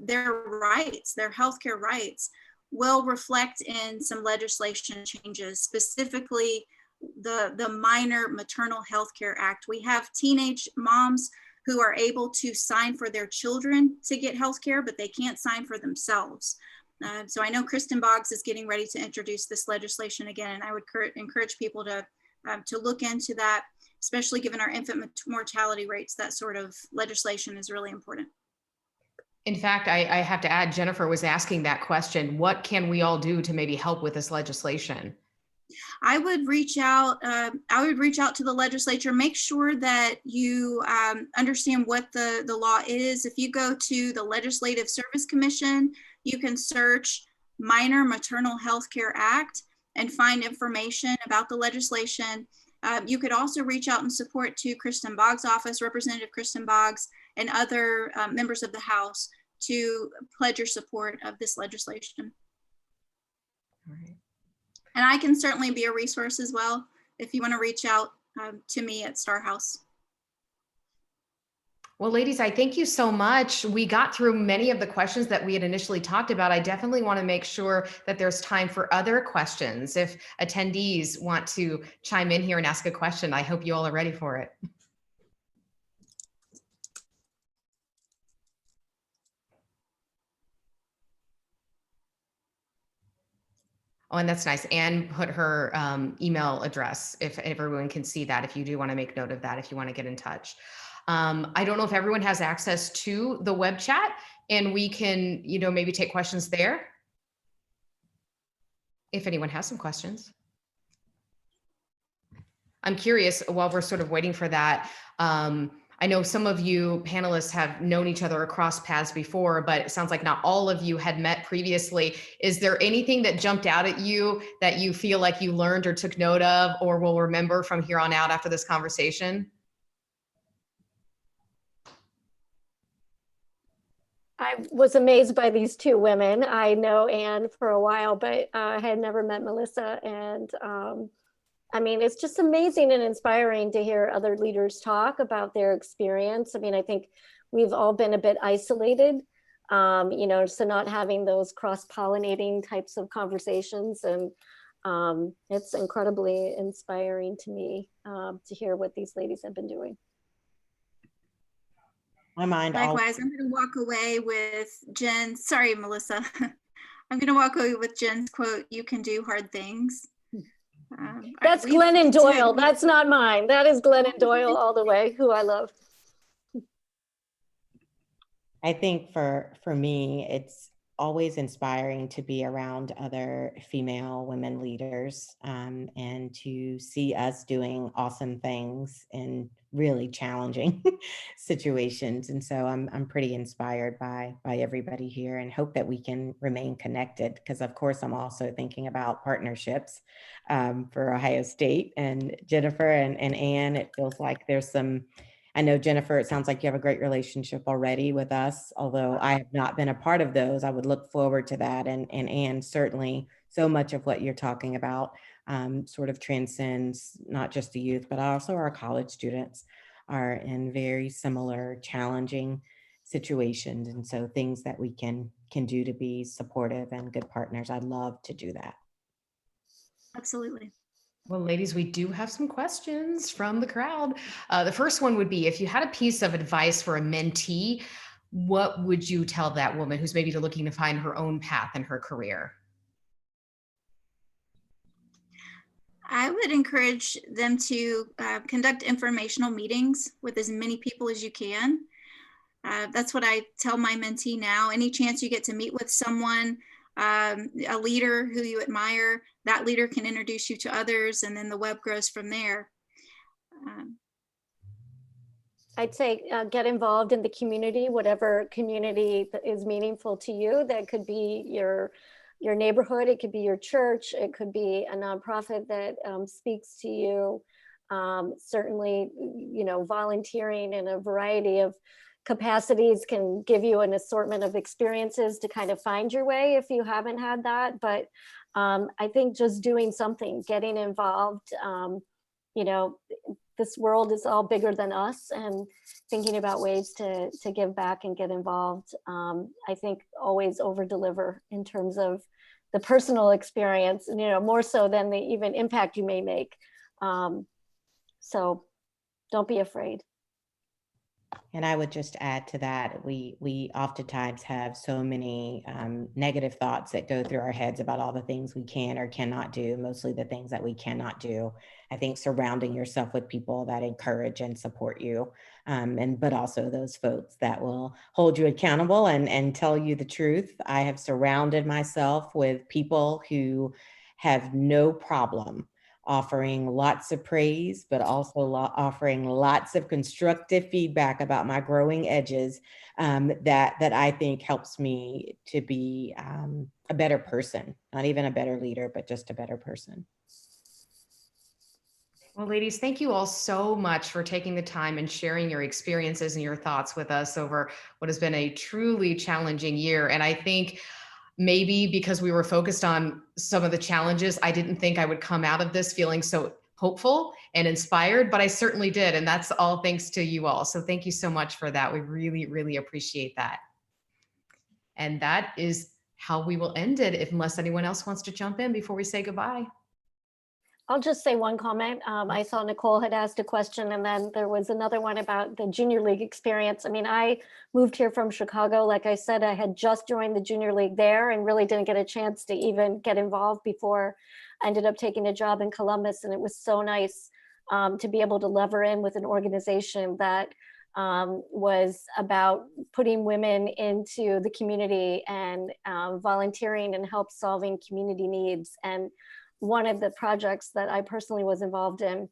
their rights, their healthcare rights, will reflect in some legislation changes, specifically the Minor Maternal Healthcare Act. We have teenage moms who are able to sign for their children to get healthcare, but they can't sign for themselves. So I know Kristen Boggs is getting ready to introduce this legislation again, and I would encourage people to look into that, especially given our infant mortality rates. That sort of legislation is really important. In fact, I have to add, Jennifer was asking that question. What can we all do to maybe help with this legislation? I would reach out to the legislature, make sure that you understand what the law is. If you go to the Legislative Service Commission, you can search Minor Maternal Healthcare Act and find information about the legislation. You could also reach out and support to Kristen Boggs' office, Representative Kristen Boggs, and other members of the House to pledge your support of this legislation. All right. And I can certainly be a resource as well if you want to reach out to me at Star House. Well, ladies, I thank you so much. We got through many of the questions that we had initially talked about. I definitely want to make sure that there's time for other questions. If attendees want to chime in here and ask a question, I hope you all are ready for it. Oh, and that's nice. Anne put her email address, if everyone can see that, if you do want to make note of that, if you want to get in touch. I don't know if everyone has access to the web chat, and we can, maybe take questions there. If anyone has some questions. I'm curious, while we're sort of waiting for that, I know some of you panelists have known each other across paths before, but it sounds like not all of you had met previously. Is there anything that jumped out at you that you feel like you learned or took note of or will remember from here on out after this conversation? I was amazed by these two women. I know Anne for a while, but I had never met Melissa. And I mean, it's just amazing and inspiring to hear other leaders talk about their experience. I mean, I think we've all been a bit isolated, you know, so not having those cross-pollinating types of conversations. And it's incredibly inspiring to me to hear what these ladies have been doing. My mind. Likewise, I'm going to walk away with Jen's, sorry, Melissa. I'm going to walk away with Jen's quote, "You can do hard things." That's Glennon Doyle. That's not mine. That is Glennon Doyle all the way, who I love. I think for me, it's always inspiring to be around other female women leaders and to see us doing awesome things in really challenging situations. And so I'm pretty inspired by everybody here and hope that we can remain connected, because of course I'm also thinking about partnerships for Ohio State. And Jennifer and Anne, it feels like there's some, I know Jennifer, it sounds like you have a great relationship already with us, although I have not been a part of those. I would look forward to that. And Anne, certainly so much of what you're talking about sort of transcends not just the youth, but also our college students are in very similar challenging situations. And so things that we can do to be supportive and good partners, I'd love to do that. Absolutely. Well, ladies, we do have some questions from the crowd. The first one would be, if you had a piece of advice for a mentee, what would you tell that woman who's maybe looking to find her own path in her career? I would encourage them to conduct informational meetings with as many people as you can. That's what I tell my mentee now. Any chance you get to meet with someone, a leader who you admire, that leader can introduce you to others, and then the web grows from there. I'd say get involved in the community, whatever community is meaningful to you. That could be your neighborhood, it could be your church, it could be a nonprofit that speaks to you. Certainly, you know, volunteering in a variety of capacities can give you an assortment of experiences to kind of find your way if you haven't had that. But I think just doing something, getting involved, you know, this world is all bigger than us, and thinking about ways to give back and get involved. I think always over deliver in terms of the personal experience, you know, more so than the even impact you may make. So don't be afraid. And I would just add to that, we oftentimes have so many negative thoughts that go through our heads about all the things we can or cannot do, mostly the things that we cannot do. I think surrounding yourself with people that encourage and support you, but also those folks that will hold you accountable and tell you the truth. I have surrounded myself with people who have no problem offering lots of praise, but also offering lots of constructive feedback about my growing edges that I think helps me to be a better person, not even a better leader, but just a better person. Well, ladies, thank you all so much for taking the time and sharing your experiences and your thoughts with us over what has been a truly challenging year. And I think maybe because we were focused on some of the challenges, I didn't think I would come out of this feeling so hopeful and inspired, but I certainly did. And that's all thanks to you all. So thank you so much for that. We really, really appreciate that. And that is how we will end it, unless anyone else wants to jump in before we say goodbye. I'll just say one comment. I saw Nicole had asked a question, and then there was another one about the junior league experience. I mean, I moved here from Chicago. Like I said, I had just joined the junior league there and really didn't get a chance to even get involved before I ended up taking a job in Columbus. And it was so nice to be able to lever in with an organization that was about putting women into the community and volunteering and help solving community needs. And one of the projects that I personally was involved in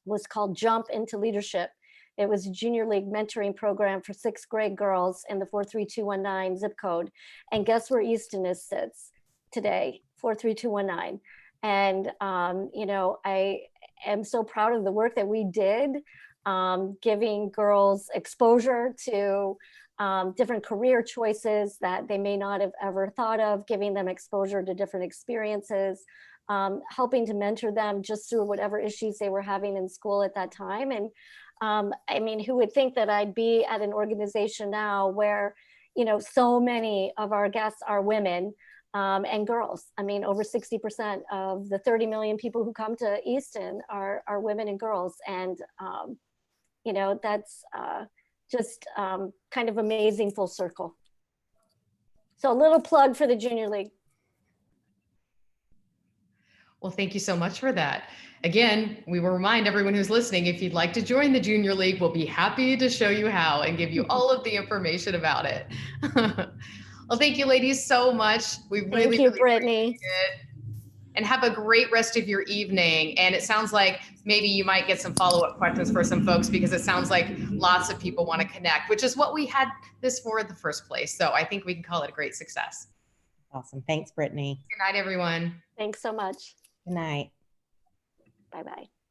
was called Jump into Leadership. It was a junior league mentoring program for 6th grade girls in the 43219 zip code. And guess where Easton sits today? 43219. And, you know, I am so proud of the work that we did, giving girls exposure to different career choices that they may not have ever thought of, giving them exposure to different experiences, helping to mentor them just through whatever issues they were having in school at that time. And I mean, who would think that I'd be at an organization now where, you know, so many of our guests are women and girls. I mean, over 60% of the 30 million people who come to Easton are women and girls. And, you know, that's just kind of amazing full circle. So a little plug for the Junior League. Well, thank you so much for that. Again, we will remind everyone who's listening, if you'd like to join the Junior League, we'll be happy to show you how and give you all of the information about it. Well, thank you ladies so much. We really, Thank you, really Brittany. appreciate it. And have a great rest of your evening. And it sounds like maybe you might get some follow-up questions for some folks, because it sounds like lots of people want to connect, which is what we had this for in the first place. So I think we can call it a great success. Awesome. Thanks, Brittany. Good night, everyone. Thanks so much. Good night. Bye-bye.